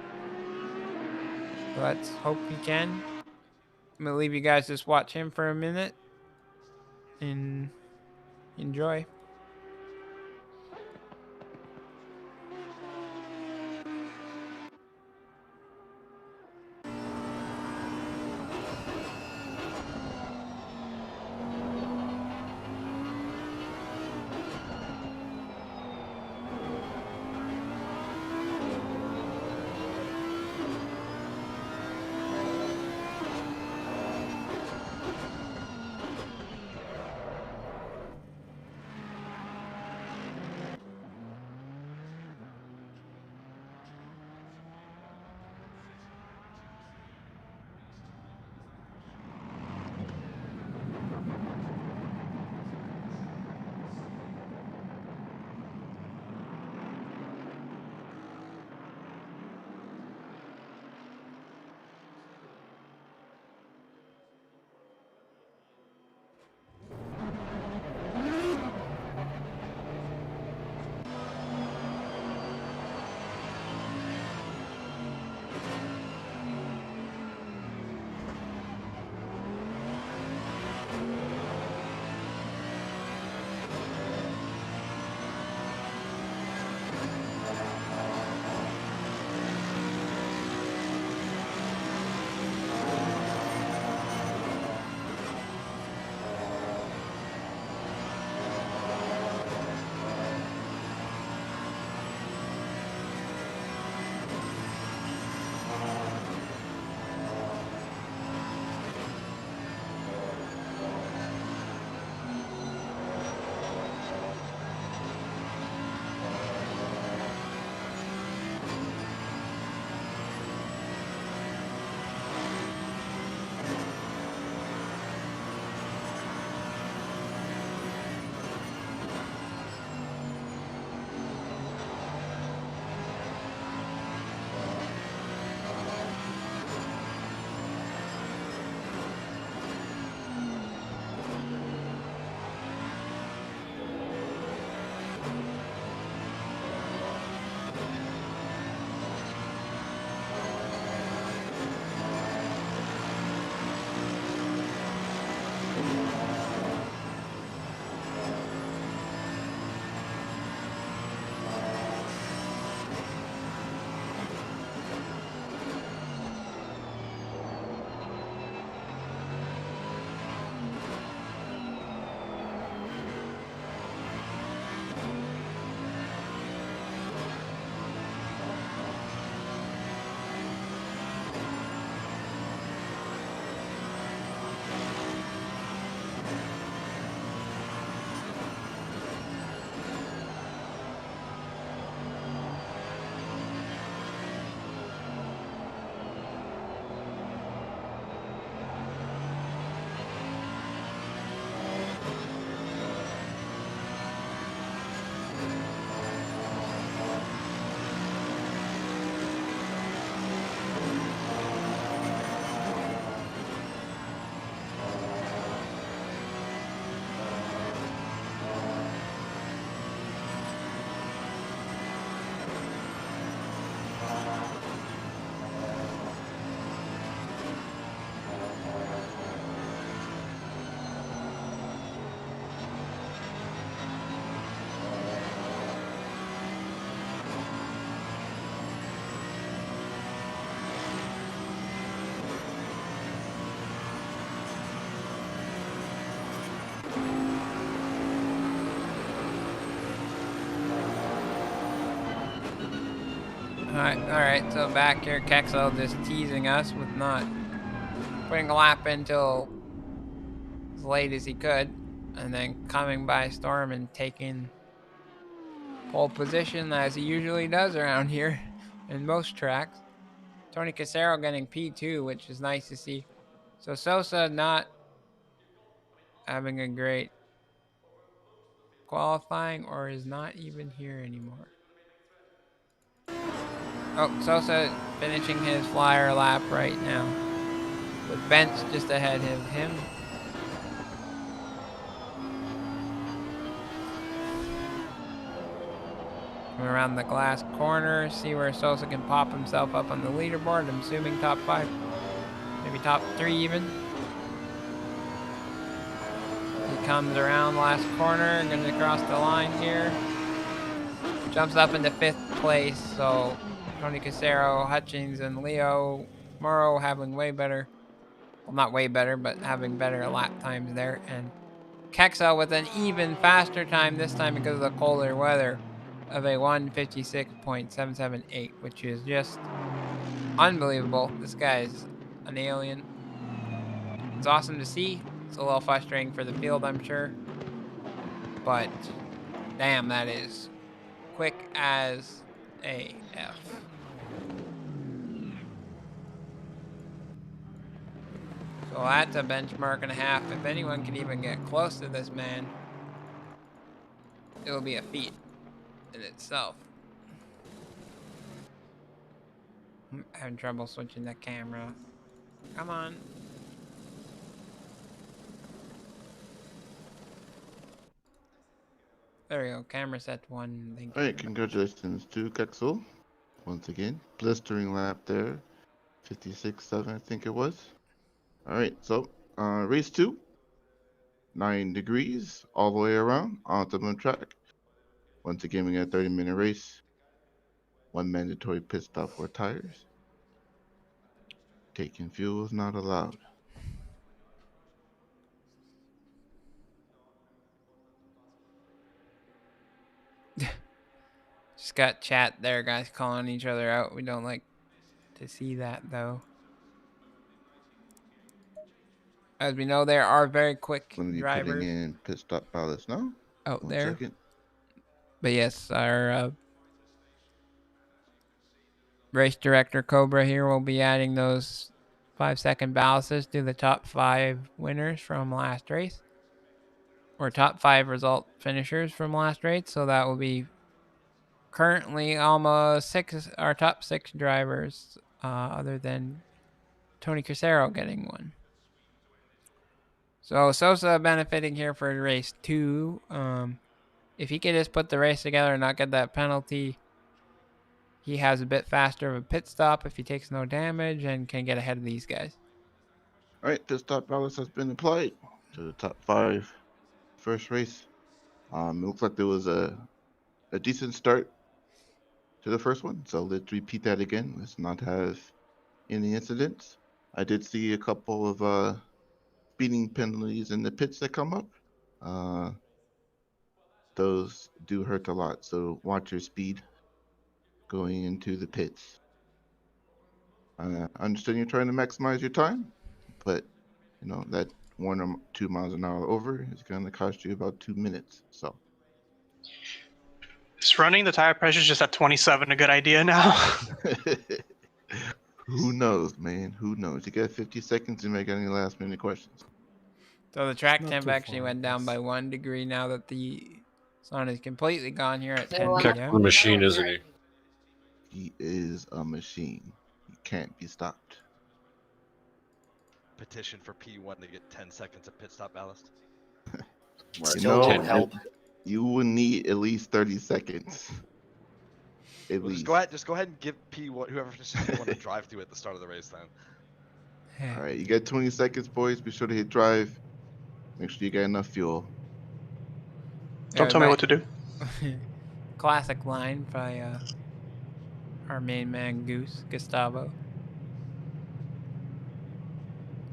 Let's hope he can. I'm gonna leave you guys just watch him for a minute. And Enjoy. Alright, so back here, Kexel just teasing us with not putting a lap in till as late as he could, and then coming by Storm and taking pole position as he usually does around here in most tracks. Tony Casero getting P2, which is nice to see. So Sosa not having a great qualifying, or is not even here anymore. Oh, Sosa finishing his flyer lap right now, with Bentz just ahead of him. Coming around the glass corner, see where Sosa can pop himself up on the leaderboard. I'm assuming top 5, maybe top 3 even. He comes around last corner, gonna cross the line here. Jumps up into 5th place, so Tony Casero, Hutchings, and Leo Morrow having way better, well, not way better, but having better lap times there. And Kexel with an even faster time, this time because of the colder weather, of a 1:56.778, which is just unbelievable. This guy is an alien. It's awesome to see. It's a little frustrating for the field, I'm sure. But damn, that is quick as AF. So that's a benchmark and a half. If anyone can even get close to this man, it will be a feat in itself. I'm having trouble switching the camera. Come on. There we go. Camera set to 1. Thank you. All right, congratulations to Kexel. Once again, blistering lap there. 56.7, I think it was. All right, so race 2. 9 degrees all the way around onto the track. Once again, we got a 30-minute race. 1 mandatory pit stop for tires. Taking fuel is not allowed. Just got chat there, guys, calling each other out. We don't like to see that, though. As we know, there are very quick Going to be drivers putting in pit stop ballast now. out 1 there. second. But yes, our race director Cobra here will be adding those 5-second ballasts to the top 5 winners from last race, or top 5 result finishers from last race. So that will be currently almost 6 our top 6 drivers, other than Tony Casero getting one. So Sosa benefiting here for race 2. If he could just put the race together and not get that penalty, he has a bit faster of a pit stop if he takes no damage and can get ahead of these guys. All right, pit stop ballast has been applied to the top 5 first race. It looks like there was a decent start to the first one, so let's repeat that again. Let's not have any incidents. I did see a couple of speeding penalties in the pits that come up. Those do hurt a lot, so watch your speed going into the pits. I understand you're trying to maximize your time, but you know that 1 or 2 miles an hour over is going to cost you about 2 minutes. So Is running the tire pressure just at 27 a good idea now? who knows, man? Who knows? You got 50 seconds to make any last minute questions. So the track Not temp too actually far, went down yes. by 1 degree now that the sun is completely gone here at 10 Heck p.m. of a machine, isn't he? He is a machine. He can't be stopped. Petition for P1 to get 10 seconds of pit stop ballast. You Still know, won't help. you will need at least 30 seconds. At Well, least. just go ahead and give P1 whoever finishes P1 to drive through at the start of the race then. All right, you got 20 seconds, boys. Be sure to hit drive. Make sure you got enough fuel. Don't tell me what to do. Classic line by our main man Goose, Gustavo.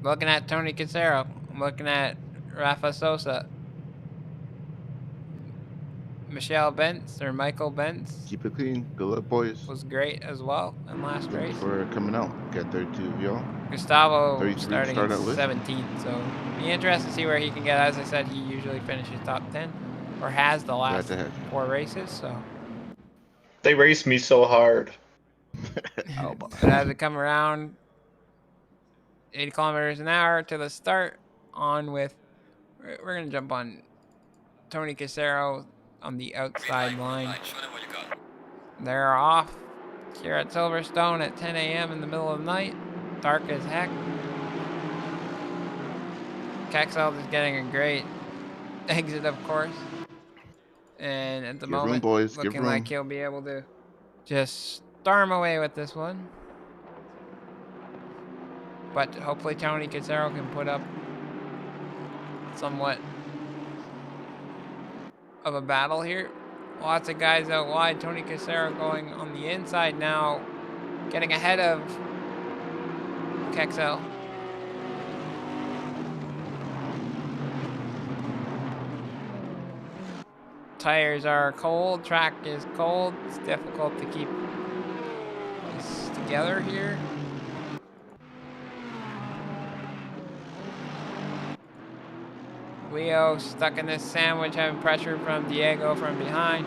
Looking at Tony Casero. I'm looking at Rafa Sosa. Michael Bentz Keep it clean. Good luck, boys. was great as well in last Thank you race. for coming out. Got 32 of y'all. Gustavo 33 starting start in out with. 17th, so be interested to see where he can get. As I said, he usually finishes top 10, or has the last to have you. 4 races. So, They raced me so hard. but as we come around, 80 kilometers an hour to the start, on with. We're gonna jump on Tony Casero on the outside line. Show them what you got. They're off here at Silverstone at 10 a.m. in the middle of the night. Dark as heck. Kexel is getting a great exit, of course. And at the Give room, moment, boys. Give looking like room. he'll be able to just storm away with this one. But hopefully Tony Casero can put up somewhat of a battle here. Lots of guys out wide. Tony Casero going on the inside now, getting ahead of Kexel. Tires are cold, track is cold. It's difficult to keep this together here. Leo stuck in this sandwich, having pressure from Diego from behind.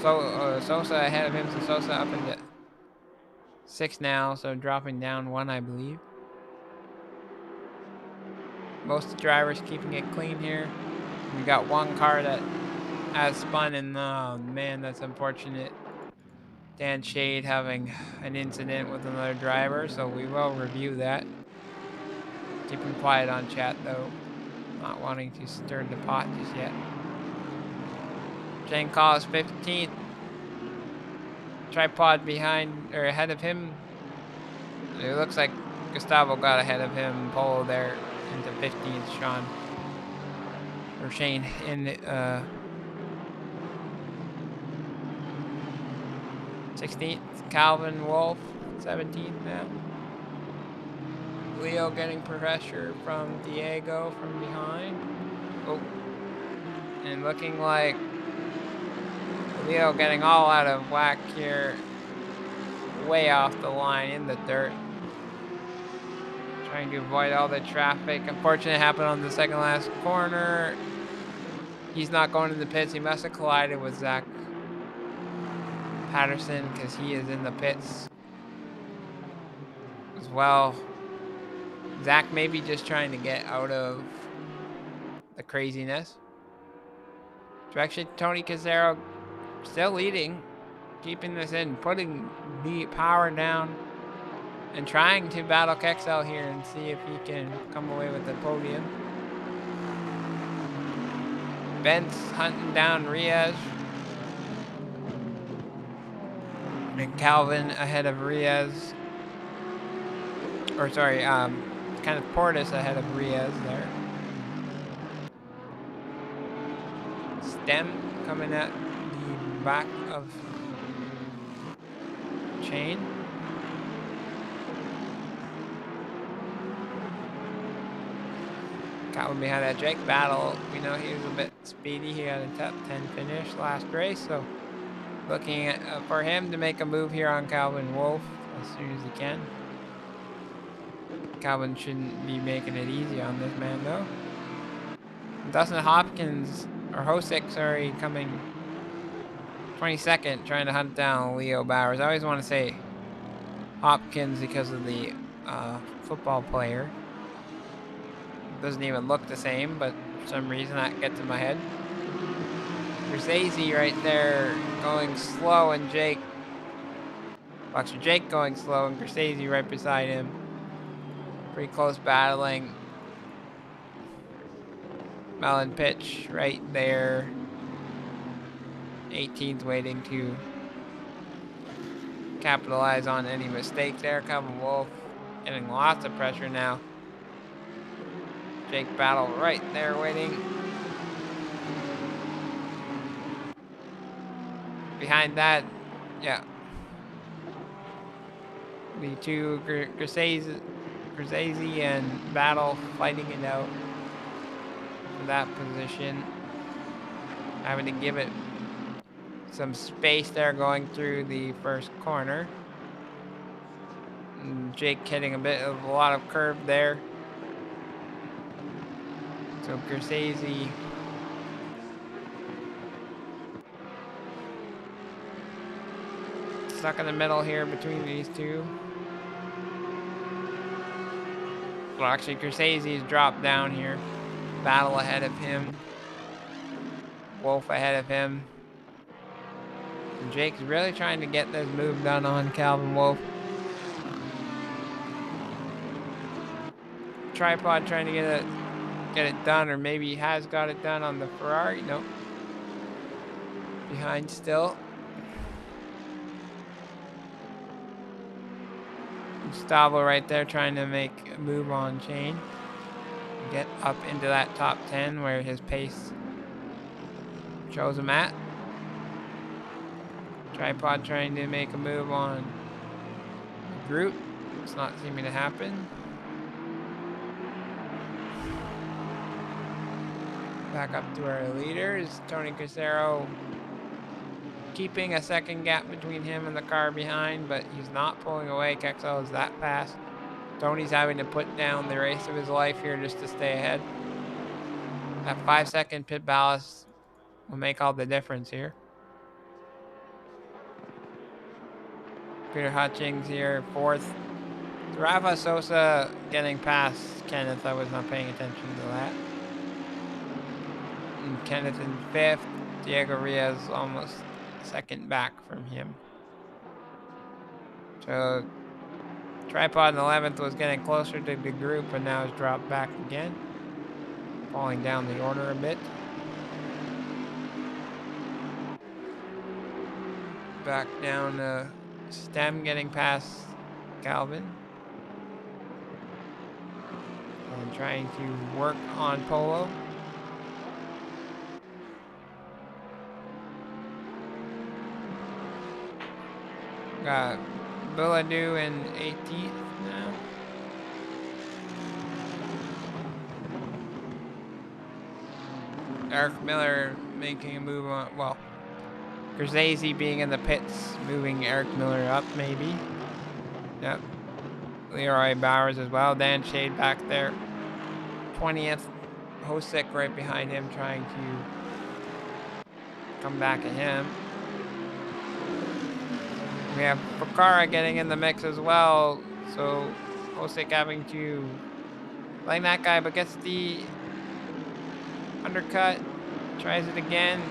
Sosa ahead of him, so Sosa up into 6 now, so dropping down 1, I believe. Most drivers keeping it clean here. We got one car that has spun, and oh man, that's unfortunate. Dan Shade having an incident with another driver, so we will review that. Keeping quiet on chat though, not wanting to stir the pot just yet. Shane Collis 15th. Tripod behind or ahead of him. It looks like Gustavo got ahead of him. Polo there into 15th. Sean or Shane in 16th. Calvin Wolf 17th now. Leo getting pressure from Diego from behind. Oh, and looking like Leo getting all out of whack here, way off the line in the dirt. Trying to avoid all the traffic. Unfortunately, it happened on the second last corner. He's not going to the pits. He must have collided with Zach Patterson because he is in the pits as well. Zach may be just trying to get out of the craziness. Direction Tony Casero still leading, keeping this in, putting the power down, and trying to battle Kexel here and see if he can come away with the podium. Ben's hunting down Riaz. And Calvin ahead of Riaz. Or sorry, kind of Portis ahead of Riaz there. Stem coming at the back of Chain. Calvin behind that Jake battle. We know he was a bit speedy. He had a top 10 finish last race, so looking at, for him to make a move here on Calvin Wolf as soon as he can. Calvin shouldn't be making it easy on this man though. Dustin Hopkins, or Hosick, sorry, coming 22nd, trying to hunt down Leo Bowers. I always want to say Hopkins because of the football player. Doesn't even look the same, but for some reason that gets in my head. Mercedes right there going slow, and Jake, well, actually Jake going slow and Mercedes right beside him. Pretty close battling. Melon pitch right there. 18th waiting to capitalize on any mistake there. Calvin Wolf getting lots of pressure now. Jake battle right there waiting. Behind that, yeah. The two Grisese and Battle fighting it out for that position. Having to give it some space there going through the first corner. And Jake hitting a lot of curve there. So Grisese stuck in the middle here between these two. Well, actually, Grisese dropped down here. Battle ahead of him. Wolf ahead of him. And Jake's really trying to get this move done on Calvin Wolf. Tripod trying to get it done, or maybe he has got it done on the Ferrari. Nope. Behind still. Gustavo right there trying to make a move on Chain. Get up into that top 10 where his pace Shows him at. Tripod trying to make a move on Groot. It's not seeming to happen. Back up to our leaders. Tony Casero keeping a second gap between him and the car behind, but he's not pulling away. Kexel is that fast. Tony's having to put down the race of his life here just to stay ahead. That 5-second pit ballast will make all the difference here. Peter Hutchings here, 4th. Rafa Sosa getting past Kenneth. I was not paying attention to that. And Kenneth in 5th. Diego Riaz almost a second back from him. So Tripod in 11th was getting closer to the group, but now has dropped back again. Falling down the order a bit. Back down to Stem getting past Calvin. And trying to work on Polo. Got Billadu in 18th now. Eric Miller making a move on, well, Grzese being in the pits, moving Eric Miller up maybe. Yep. Leroy Bowers as well. Dan Shade back there. 20th. Hosick right behind him trying to come back at him. We have Fakara getting in the mix as well. So Hosick having to blame that guy, but gets the undercut. Tries it again.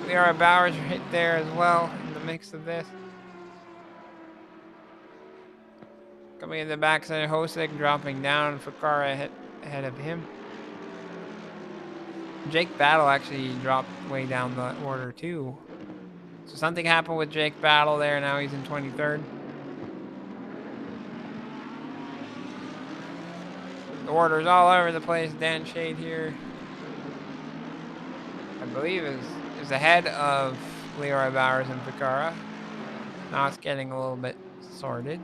Leroy Bowers hit there as well in the mix of this. Coming in the backside, Hosick dropping down. Fakara ahead of him. Jake Battle actually dropped way down the order too. So something happened with Jake Battle there. Now he's in 23rd. The order's all over the place. Dan Shade here, I believe, is ahead of Leroy Bowers and Fakara. Now it's getting a little bit sorted.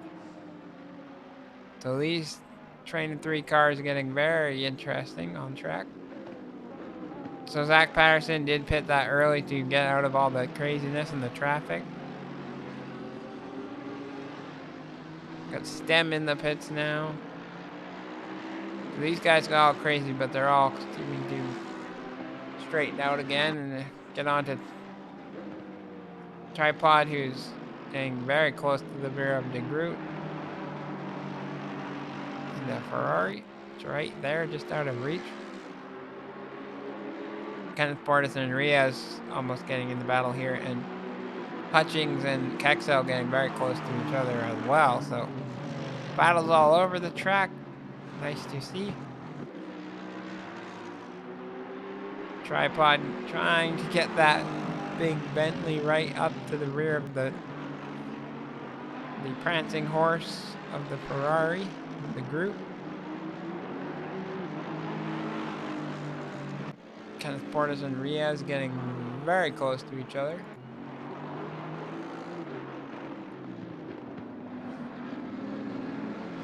So these training 3 cars are getting very interesting on track. So Zach Patterson did pit that early to get out of all the craziness and the traffic. Got Stem in the pits now. These guys got all crazy, but they're all seeming to straighten out again and get on to Tripod, who's getting very close to the rear of De Groot. And the Ferrari, it's right there, just out of reach. Kenneth Portis and Riaz almost getting in the battle here, and Hutchings and Kexel getting very close to each other as well. So battles all over the track. Nice to see. Tripod trying to get that big Bentley right up to the rear of the prancing horse of the Ferrari, the group. Kenneth Portis and Riaz getting very close to each other.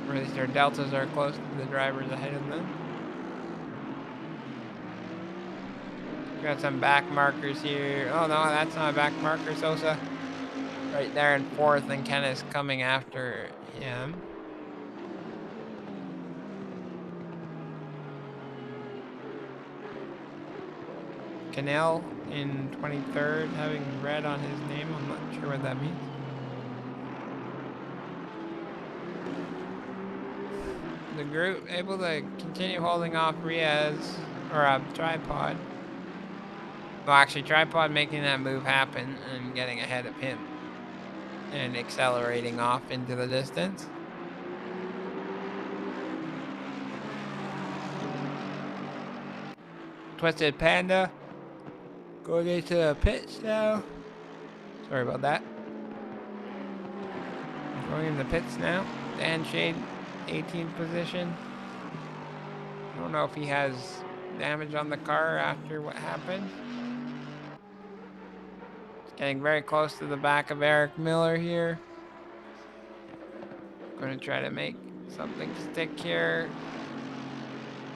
Or at least their deltas are close to the drivers ahead of them. Got some back markers here. Oh no, that's not a back marker. Sosa right there in 4th, and Kenneth's coming after him. Canel in 23rd, having red on his name. I'm not sure what that means. The group able to continue holding off Riaz, or Tripod. Well, actually, Tripod making that move happen and getting ahead of him and accelerating off into the distance. Twisted Panda going into the pits now. Sorry about that. Going in the pits now. Dan Shade, 18th position. I don't know if he has damage on the car after what happened. Getting very close to the back of Eric Miller here. Going to try to make something stick here.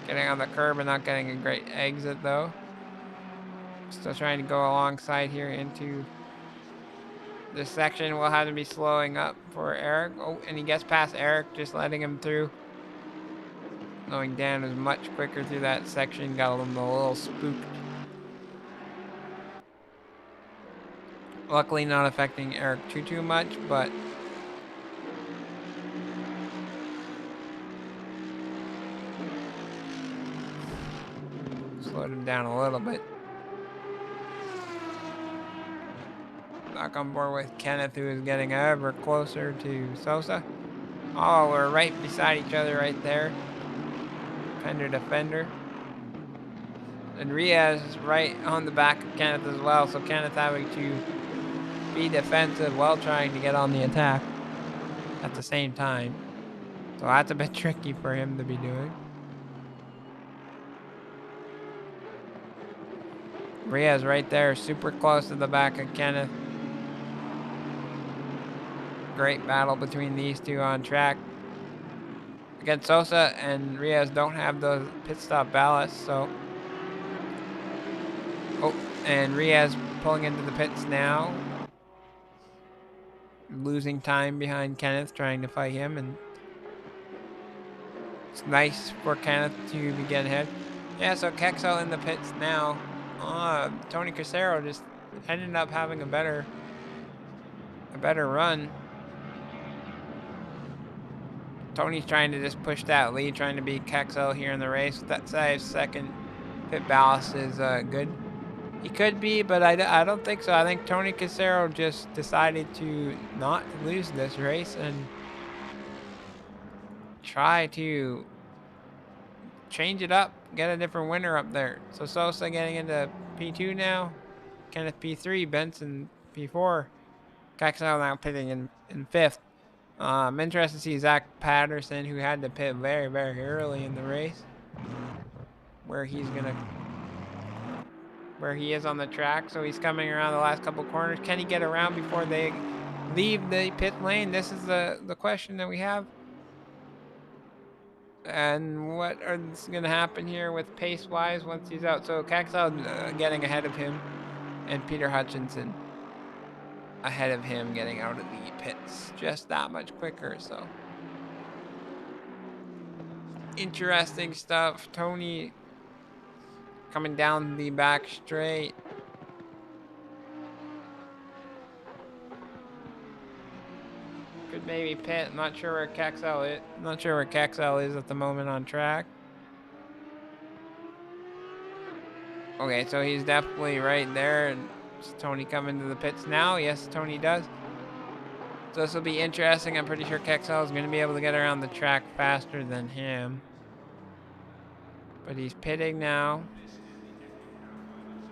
Getting on the curb and not getting a great exit though. Still trying to go alongside here into this section. We'll have to be slowing up for Eric. Oh, and he gets past Eric, just letting him through. Knowing Dan was much quicker through that section, got him a little spooked. Luckily not affecting Eric too much, but slowed him down a little bit. Back on board with Kenneth, who is getting ever closer to Sosa. Oh, we're right beside each other right there. Fender to fender. And Riaz is right on the back of Kenneth as well, so Kenneth having to be defensive while trying to get on the attack at the same time. So that's a bit tricky for him to be doing. Riaz right there, super close to the back of Kenneth. Great battle between these two on track. Again, Sosa and Riaz don't have those pit stop ballasts, so. Oh, and Riaz pulling into the pits now. Losing time behind Kenneth, trying to fight him, and it's nice for Kenneth to be getting ahead. Yeah, so Kexel in the pits now. Tony Casero just ended up having a better run. Tony's trying to just push that lead, trying to beat Kexel here in the race. That size second pit ballast is good. He could be, but I don't think so. I think Tony Casero just decided to not lose this race and try to change it up, get a different winner up there. So Sosa getting into P2 now. Kenneth P3, Benson P4. Kexel now pitting in 5th. I'm interested to see Zach Patterson, who had to pit very early in the race, where he is on the track. So he's coming around the last couple corners. Can he get around before they leave the pit lane? This is the question that we have. And what is going to happen here with pace-wise once he's out? So Kexel getting ahead of him, and Peter Hutchinson ahead of him getting out of the pits just that much quicker. So interesting stuff. Tony coming down the back straight. Could maybe pit. Not sure where Kexel is. Not sure where Kexel is at the moment on track. Okay, so he's definitely right there. And does Tony come into the pits now? Yes, Tony does. So this will be interesting. I'm pretty sure Kexel is going to be able to get around the track faster than him. But he's pitting now.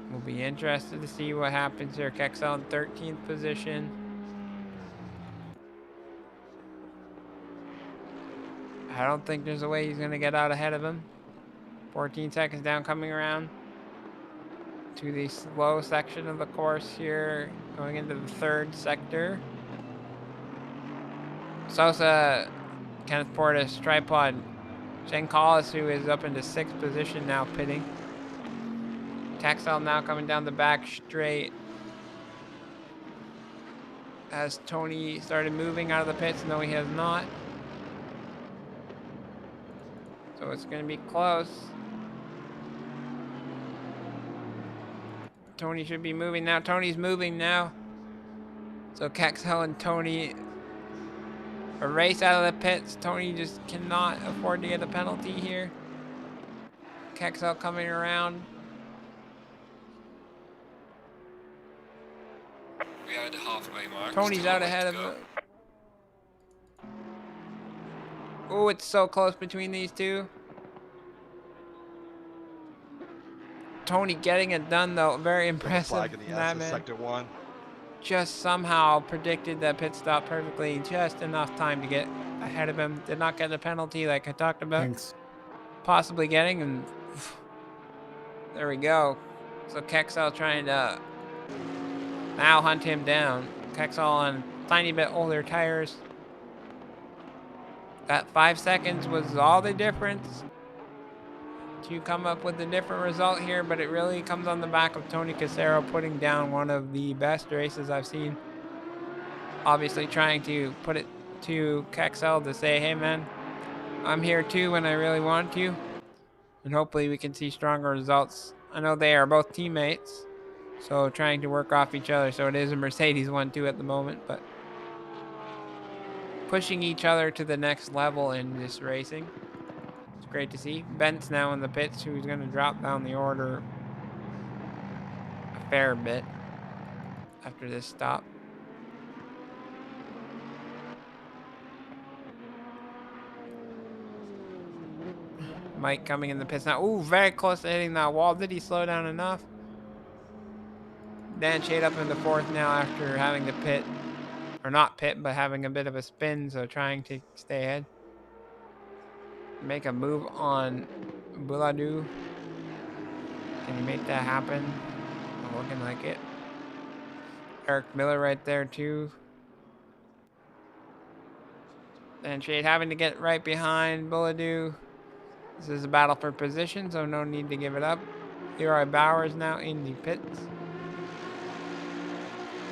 We'll be interested to see what happens here. Kexel in 13th position. I don't think there's a way he's going to get out ahead of him. 14 seconds down, coming around to the slow section of the course here, going into the 3rd sector. Sosa, Kenneth Portis, Tripod, Shane Collis, who is up into 6th position now, pitting. Kexel now coming down the back straight. Has Tony started moving out of the pits? No, he has not. So it's going to be close. Tony should be moving now. Tony's moving now. So Kexel and Tony, a race out of the pits. Tony just cannot afford to get a penalty here. Kexel coming around. We are at the halfway mark. Tony's Still out a way ahead to of go. him. Oh, it's so close between these two. Tony getting it done though. Very impressive. Flag in the That S is man sector 1. just somehow predicted that pit stop perfectly. Just enough time to get ahead of him. Did not get the penalty like I talked about. Thanks. Possibly getting, and there we go. So Kexel trying to Now hunt him down. Kexel on tiny bit older tires. That 5 seconds was all the difference to come up with a different result here, but it really comes on the back of Tony Casero putting down one of the best races I've seen. Obviously trying to put it to Kexel to say, hey man, I'm here too when I really want to. And hopefully we can see stronger results. I know they are both teammates, so trying to work off each other. So it is a Mercedes 1-2 at the moment, but pushing each other to the next level in this racing. It's great to see. Bent's now in the pits, who's going to drop down the order a fair bit after this stop. Mike coming in the pits now. Ooh, very close to hitting that wall. Did he slow down enough? Dan Shade up in the fourth now after having to pit. Or not pit, but having a bit of a spin, so trying to stay ahead. Make a move on Buladu. Can he make that happen? Not looking like it. Eric Miller right there too. Dan Shade having to get right behind Buladu. This is a battle for position, so no need to give it up. Leroy Bowers now in the pits.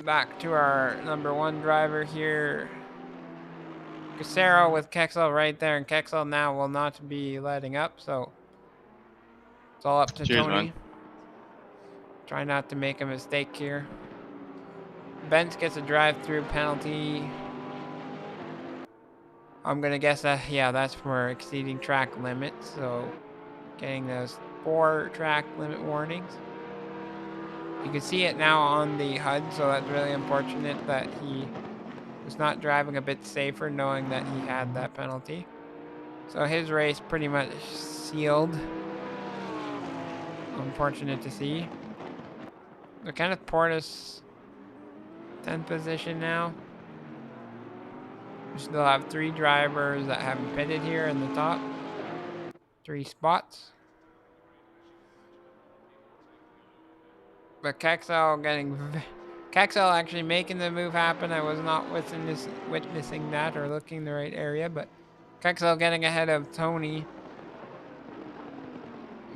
Back to our number one driver here. Casero with Kexel right there, and Kexel now will not be letting up, so it's all up to Cheers, Tony. man. Try not to make a mistake here. Benz gets a drive-through penalty. I'm gonna guess that, yeah, that's for exceeding track limits, so getting those 4 track limit warnings. You can see it now on the HUD, so that's really unfortunate that he was not driving a bit safer knowing that he had that penalty. So his race pretty much sealed. Unfortunate to see. So Kenneth Portis, 10th position now. We still have 3 drivers that haven't pitted here in the top 3 spots. But Kexel actually making the move happen. I was not witnessing that or looking in the right area, but Kexel getting ahead of Tony.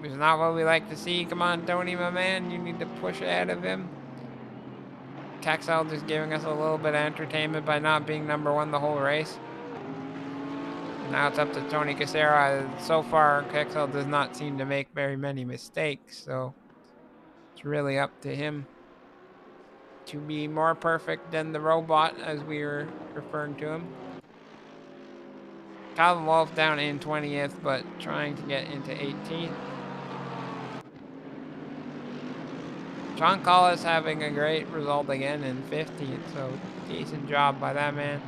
It's not what we like to see. Come on, Tony, my man. You need to push ahead of him. Kexel just giving us a little bit of entertainment by not being number 1 the whole race. Now it's up to Tony Casera. So far, Kexel does not seem to make very many mistakes, so it's really up to him to be more perfect than the robot, as we were referring to him. Calvin Wolf down in 20th, but trying to get into 18th. John Collis having a great result again in 15th, so decent job by that man.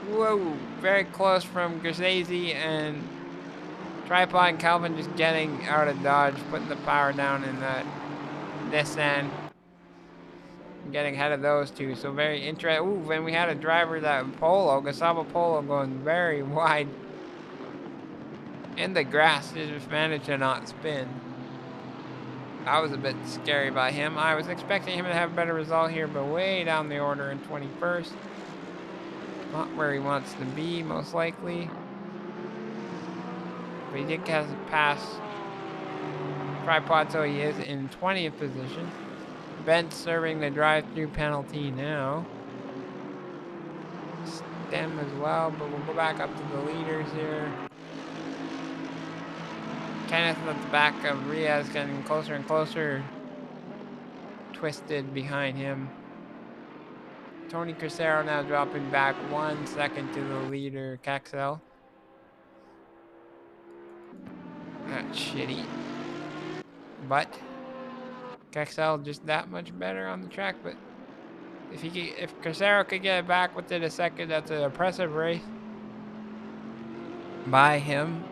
Whoa, very close from Grisese and Tripod and Calvin just getting out of dodge, putting the power down in that Nissan. Getting ahead of those two, so very interesting. Ooh, and we had a driver that Gustavo Polo going very wide in the grass, just managed to not spin. I was a bit scary by him. I was expecting him to have a better result here, but way down the order in 21st. Not where he wants to be, most likely. But he did pass Tripod, so he is in 20th position. Bent serving the drive-through penalty now. Stem as well, but we'll go back up to the leaders here. Kenneth at the back of Riaz getting closer and closer. Twisted behind him. Tony Crucero now dropping back 1 second to the leader, Kexel. That's shitty. But Kexel just that much better on the track, but if Crucero could get it back within a second, that's an impressive race by him.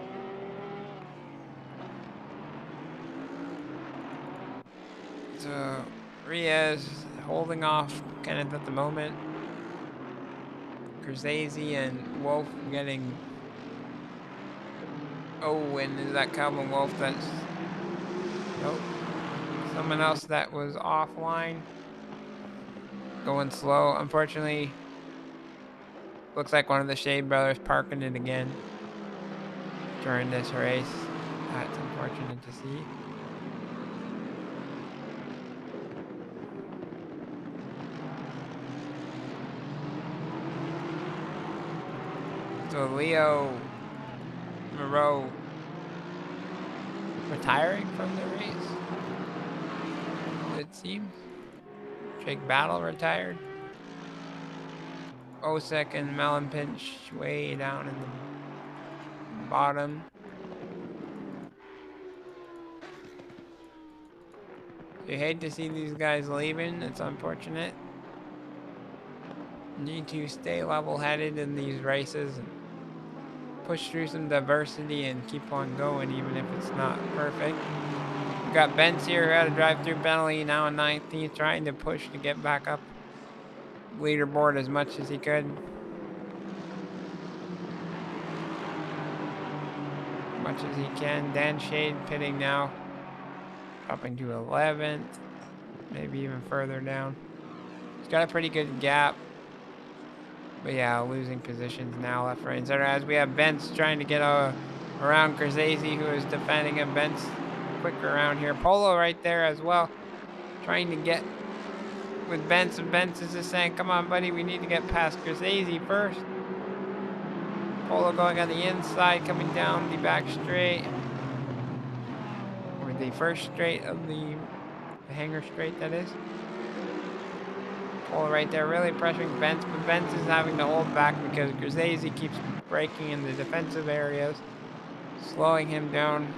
So Riaz holding off Kenneth at the moment. Grisese and Wolf getting... Oh, and is that Calvin Wolf that's... Nope. Someone else that was offline. Going slow. Unfortunately, looks like one of the Shade brothers parking it again during this race. That's unfortunate to see. So Leo Moreau retiring from the race, it seems. Jake Battle retired. Osek and Melon Pinch way down in the bottom. You hate to see these guys leaving. It's unfortunate. Need to stay level-headed in these races and push through some diversity and keep on going even if it's not perfect. We got Benz here who had a drive-through penalty, now in 19th, trying to push to get back up leaderboard as much as he could. Much as he can. Dan Shade pitting now, dropping to 11th, maybe even further down. He's got a pretty good gap. But yeah, losing positions now left, right, and center as we have Bentz trying to get around Kershazy, who is defending him. Bentz quick around here. Polo right there as well, trying to get with Bentz, and Bentz is just saying, come on, buddy, we need to get past Kershazy first. Polo going on the inside, coming down the back straight. Or the first straight of the hanger straight, that is. Polo right there, really pressuring Bentz, but Bentz is having to hold back because Kershazy keeps breaking in the defensive areas, slowing him down.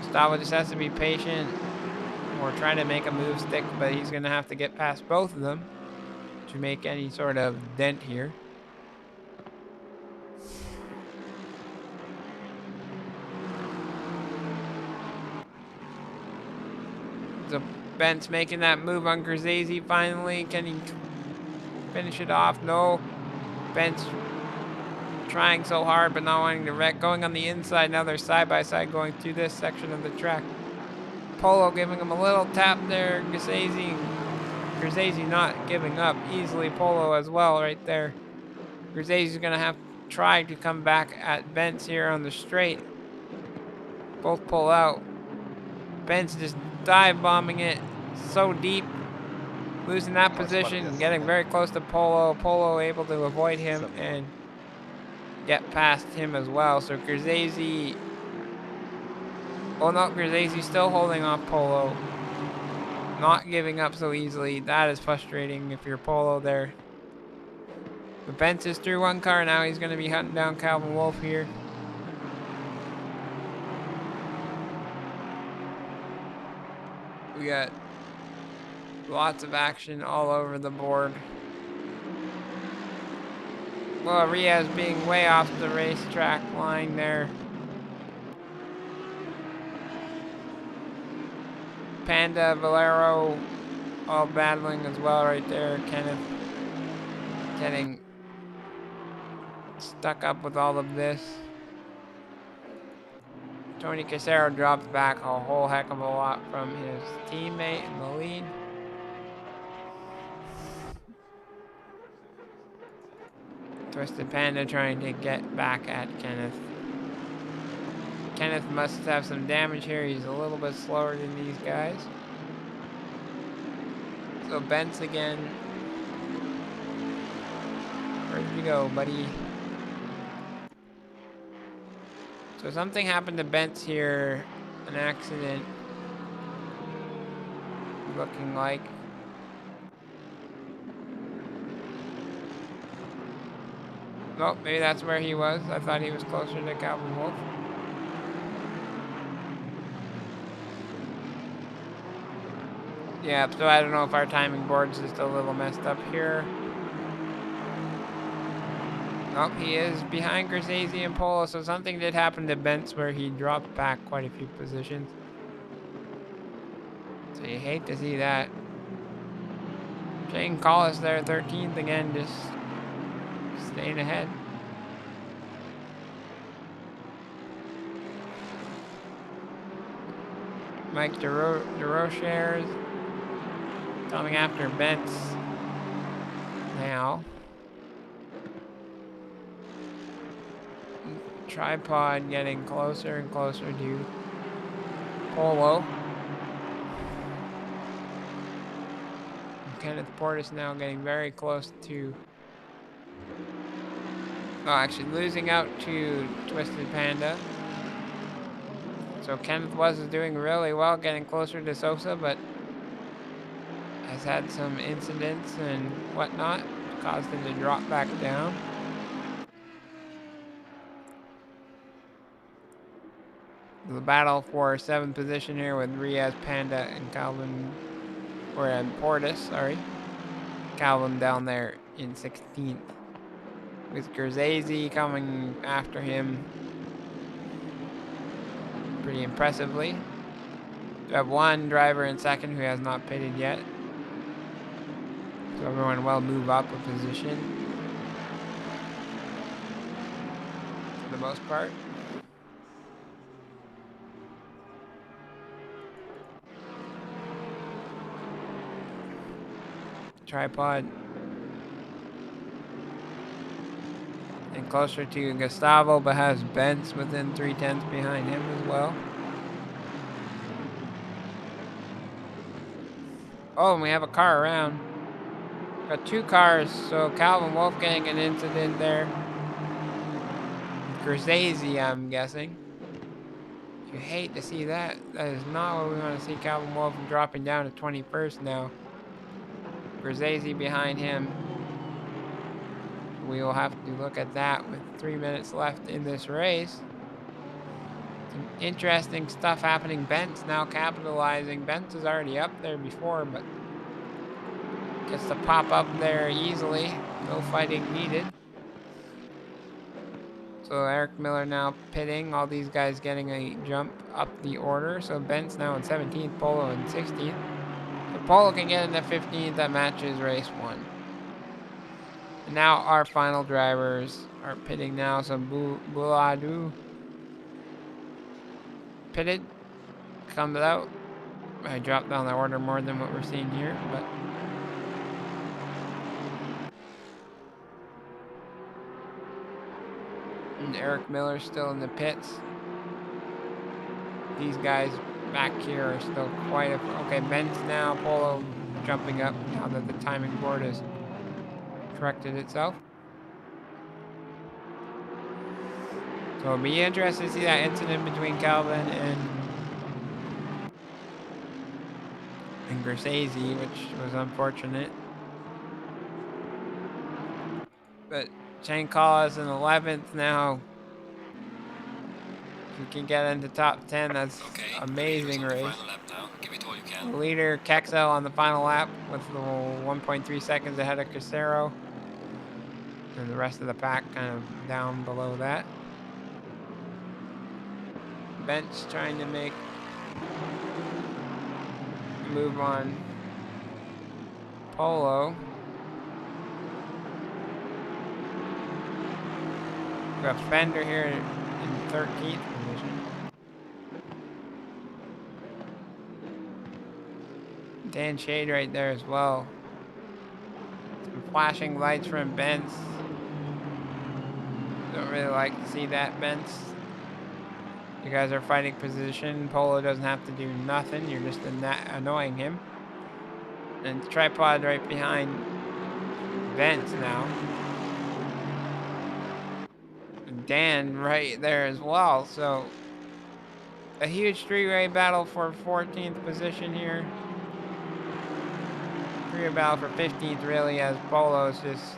Gustavo just has to be patient or try to make a move stick, but he's going to have to get past both of them to make any sort of dent here. So Bentz making that move on Kershazy finally. Can he finish it off? No. Bentz trying so hard but not wanting to wreck. Going on the inside. Now they're side by side going through this section of the track. Polo giving him a little tap there. Kershazy not giving up easily. Polo as well right there. Kershazy's going to have to try to come back at Bentz here on the straight. Both pull out. Bentz just dive bombing it so deep. Losing that position. Getting very close to Polo. Polo able to avoid him and get past him as well. So Kershazy... Oh no, Kershazy's still holding off Polo. Not giving up so easily. That is frustrating if you're Polo there. But Bentz is through one car now. He's going to be hunting down Calvin Wolf here. We got lots of action all over the board. Well, Riaz being way off the racetrack line there. Panda, Valero, all battling as well right there. Kenneth getting stuck up with all of this. Tony Casero drops back a whole heck of a lot from his teammate in the lead. Twisted Panda trying to get back at Kenneth. Kenneth must have some damage here. He's a little bit slower than these guys. So Bentz again. Where'd you go, buddy? So something happened to Bentz here. An accident. Looking like. Nope, maybe that's where he was. I thought he was closer to Calvin Wolf. Yeah, so I don't know if our timing board's just a little messed up here. Nope, he is behind Kershazy and Polo, so something did happen to Bentz where he dropped back quite a few positions. So you hate to see that. Shane Collis there, 13th again, just staying ahead. Mike DeRochers coming after Bence now. Tripod getting closer and closer to Polo. Kenneth Portis now getting very close to... Oh, actually losing out to Twisted Panda. So Kenneth was doing really well, getting closer to Sosa, but has had some incidents and whatnot, caused him to drop back down. The battle for 7th position here with Riaz, Panda, and Calvin, or Portis, sorry. Calvin down there in 16th. With Gersese coming after him pretty impressively. We have one driver in second who has not pitted yet. So everyone will move up a position for the most part. Tripod. And closer to Gustavo, but has Bence within 3/10 behind him as well. Oh, and we have a car around. Got 2 cars, so Calvin Wolf getting an incident there. Gersese, I'm guessing. You hate to see that. That is not what we want to see. Calvin Wolf dropping down to 21st now. Gersese behind him. We will have to look at that with 3 minutes left in this race. Some interesting stuff happening. Bence now capitalizing. Bence is already up there before, but gets to pop up there easily. No fighting needed. So Eric Miller now pitting. All these guys getting a jump up the order. So Bence now in 17th, Polo in 16th. So Polo can get into 15th. That matches race 1. And now our final drivers are pitting now. So Buladu pitted. Comes out. I dropped down the order more than what we're seeing here, but and Eric Miller still in the pits. These guys back here are still quite a... Okay, Bence now, Polo jumping up now that the timing board has corrected itself. So it'll be interesting to see that incident between Calvin and Gersese, which was unfortunate. But Shane Collis in 11th now. If we can get into top 10, that's amazing race. Give it all you can. The leader, Kexel, on the final lap with the 1.3 seconds ahead of Casero. And the rest of the pack kind of down below that. Bence trying to make a move on Polo. We got Fender here in 13th position. Dan Shade right there as well. Some flashing lights from Bence. Don't really like to see that, Bence. You guys are fighting position. Polo doesn't have to do nothing. You're just annoying him. And Tripod right behind Bence now. Dan right there as well. So a huge three-way battle for 14th position here. Three-way battle for 15th really, as Polo's just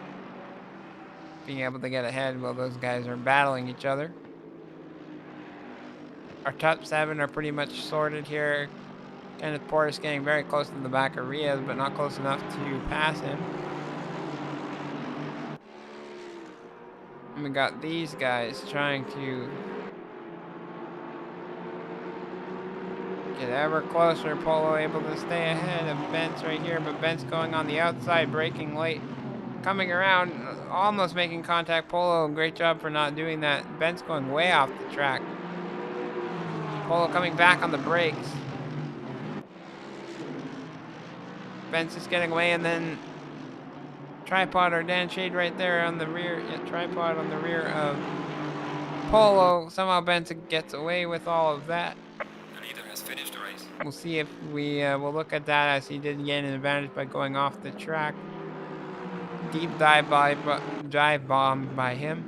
being able to get ahead while those guys are battling each other. Our top 7 are pretty much sorted here. Kenneth Portis getting very close to the back of Riaz, but not close enough to pass him. And we got these guys trying to get ever closer. Polo able to stay ahead of Bence right here, but Bence going on the outside, braking late. Coming around, almost making contact. Polo, great job for not doing that. Bence going way off the track. Polo coming back on the brakes. Ben's just getting away, and then tripod or Dan Shade right there on the rear. Yeah, tripod on the rear of Polo. Somehow Benson gets away with all of that. The leader has finished the race. We'll see if we will look at that, as he did gain an advantage by going off the track. Deep dive bomb by him.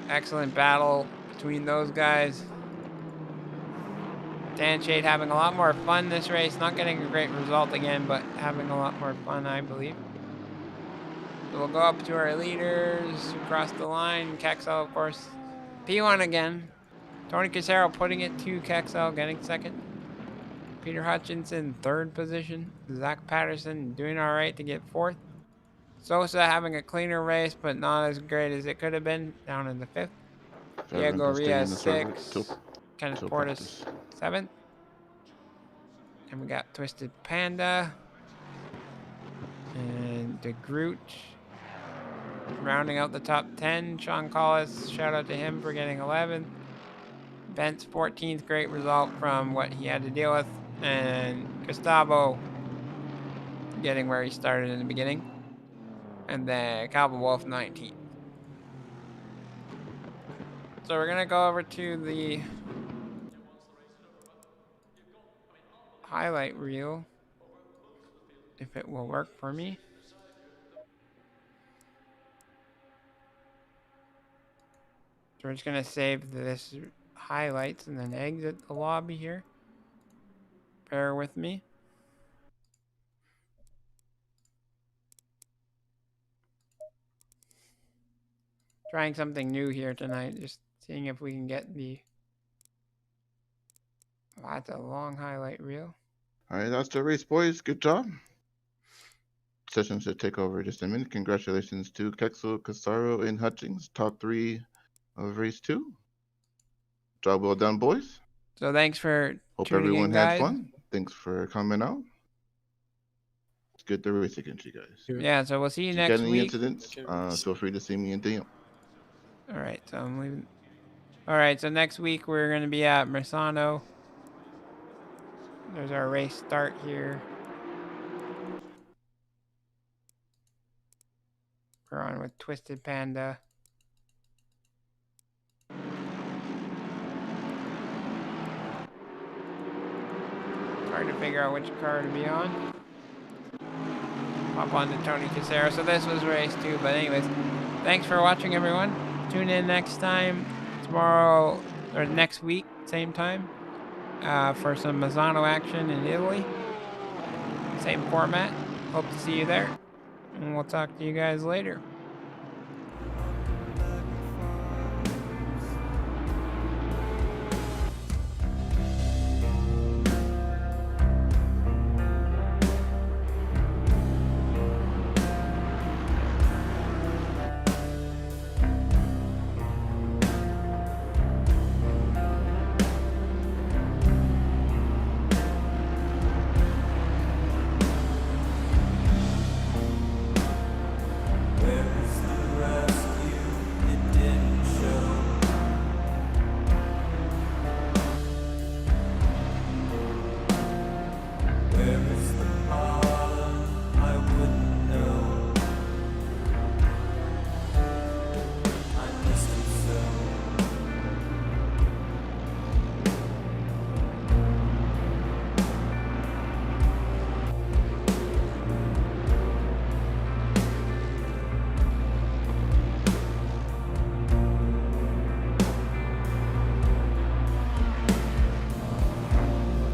Excellent battle between those guys. Dan Shade having a lot more fun this race. Not getting a great result again, but having a lot more fun, I believe. So we'll go up to our leaders across the line. Kexel, of course, P1 again. Tony Casero putting it to Kexel, getting second. Peter Hutchinson, third position. Zach Patterson doing all right to get fourth. Sosa having a cleaner race, but not as great as it could have been, down in the fifth. Diego Riaz, sixth. Kenneth Portis, seventh. And we got Twisted Panda. And DeGroot rounding out the top 10. Sean Collis, shout out to him for getting 11th. Bent's 14th, great result from what he had to deal with. And Gustavo getting where he started in the beginning. And then Calvin Wolf, 19th. So we're going to go over to the highlight reel, if it will work for me. So we're just going to save this highlights and then exit the lobby here. Bear with me. Trying something new here tonight, just seeing if we can get the... Oh, that's a long highlight reel. All right, that's the race, boys. Good job. Session should take over just a minute. Congratulations to Kexel, Casaro, and Hutchings, top 3 of race 2. Job well done, boys. So thanks for Hope tuning everyone in, had guys. fun. Thanks for coming out. It's good to race against you guys. Yeah, so we'll see you If next you got any week. incidents, feel free to see me in DM. All right, so I'm leaving. All right, so next week we're going to be at Mersano. There's our race start here. We're on with Twisted Panda. Hard to figure out which car to be on. Hop on to Tony Casero. So this was race 2, but anyways, thanks for watching, everyone. Tune in next time, tomorrow, or next week, same time, for some Mazzano action in Italy. Same format. Hope to see you there. And we'll talk to you guys later.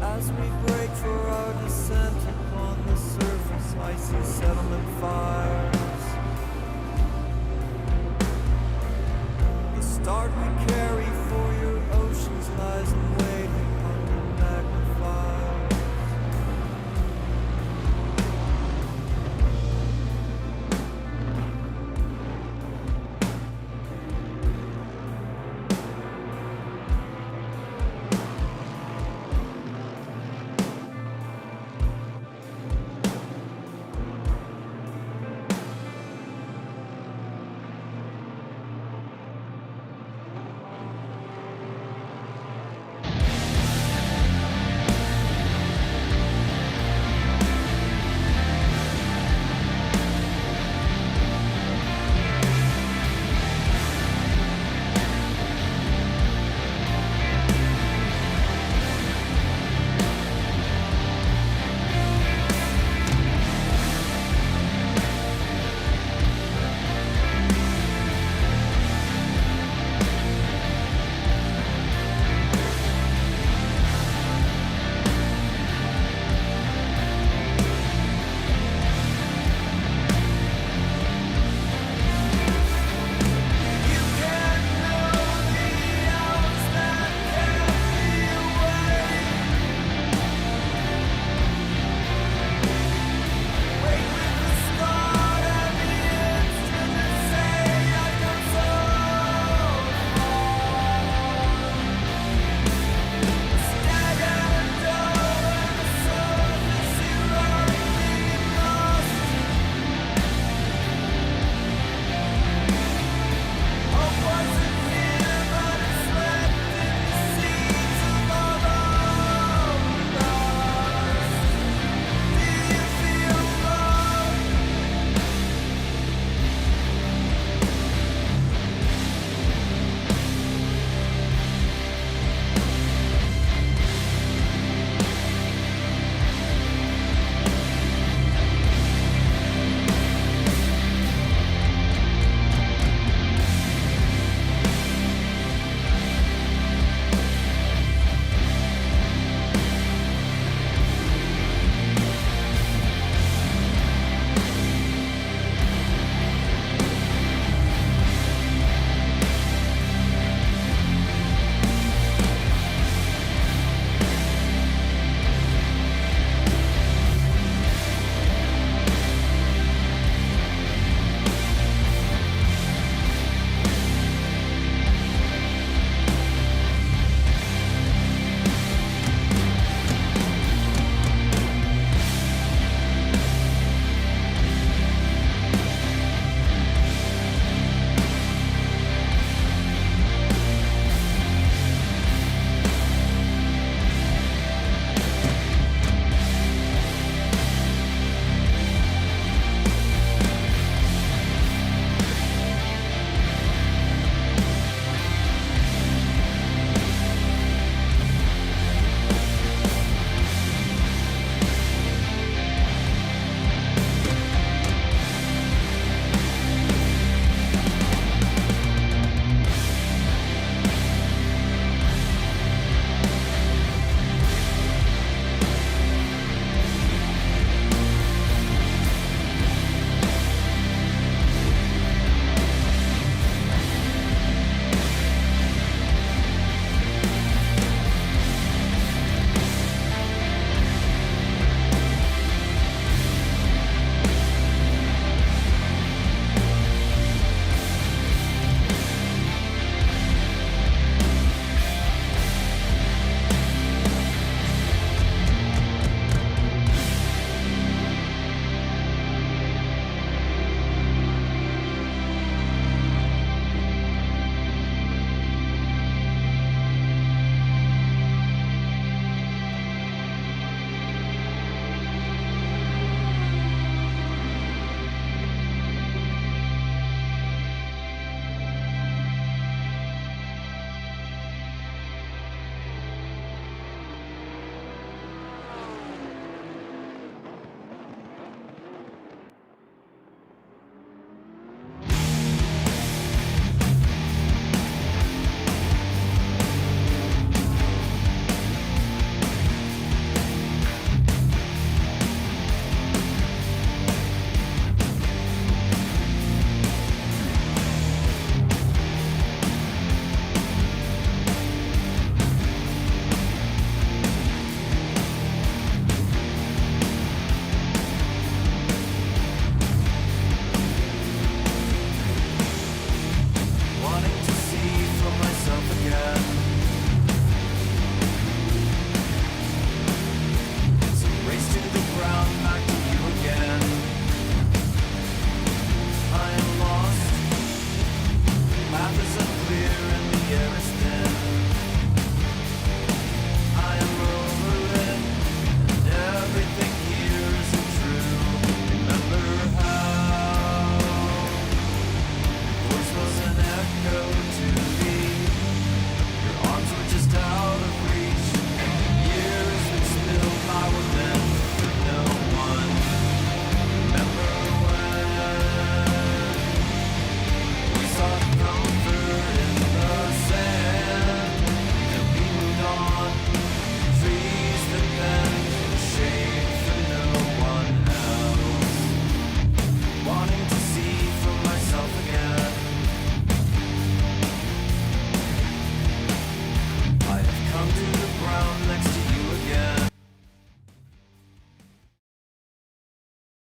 As we break for our descent upon the surface, icy settlement fires. The start we carry for your oceans lies in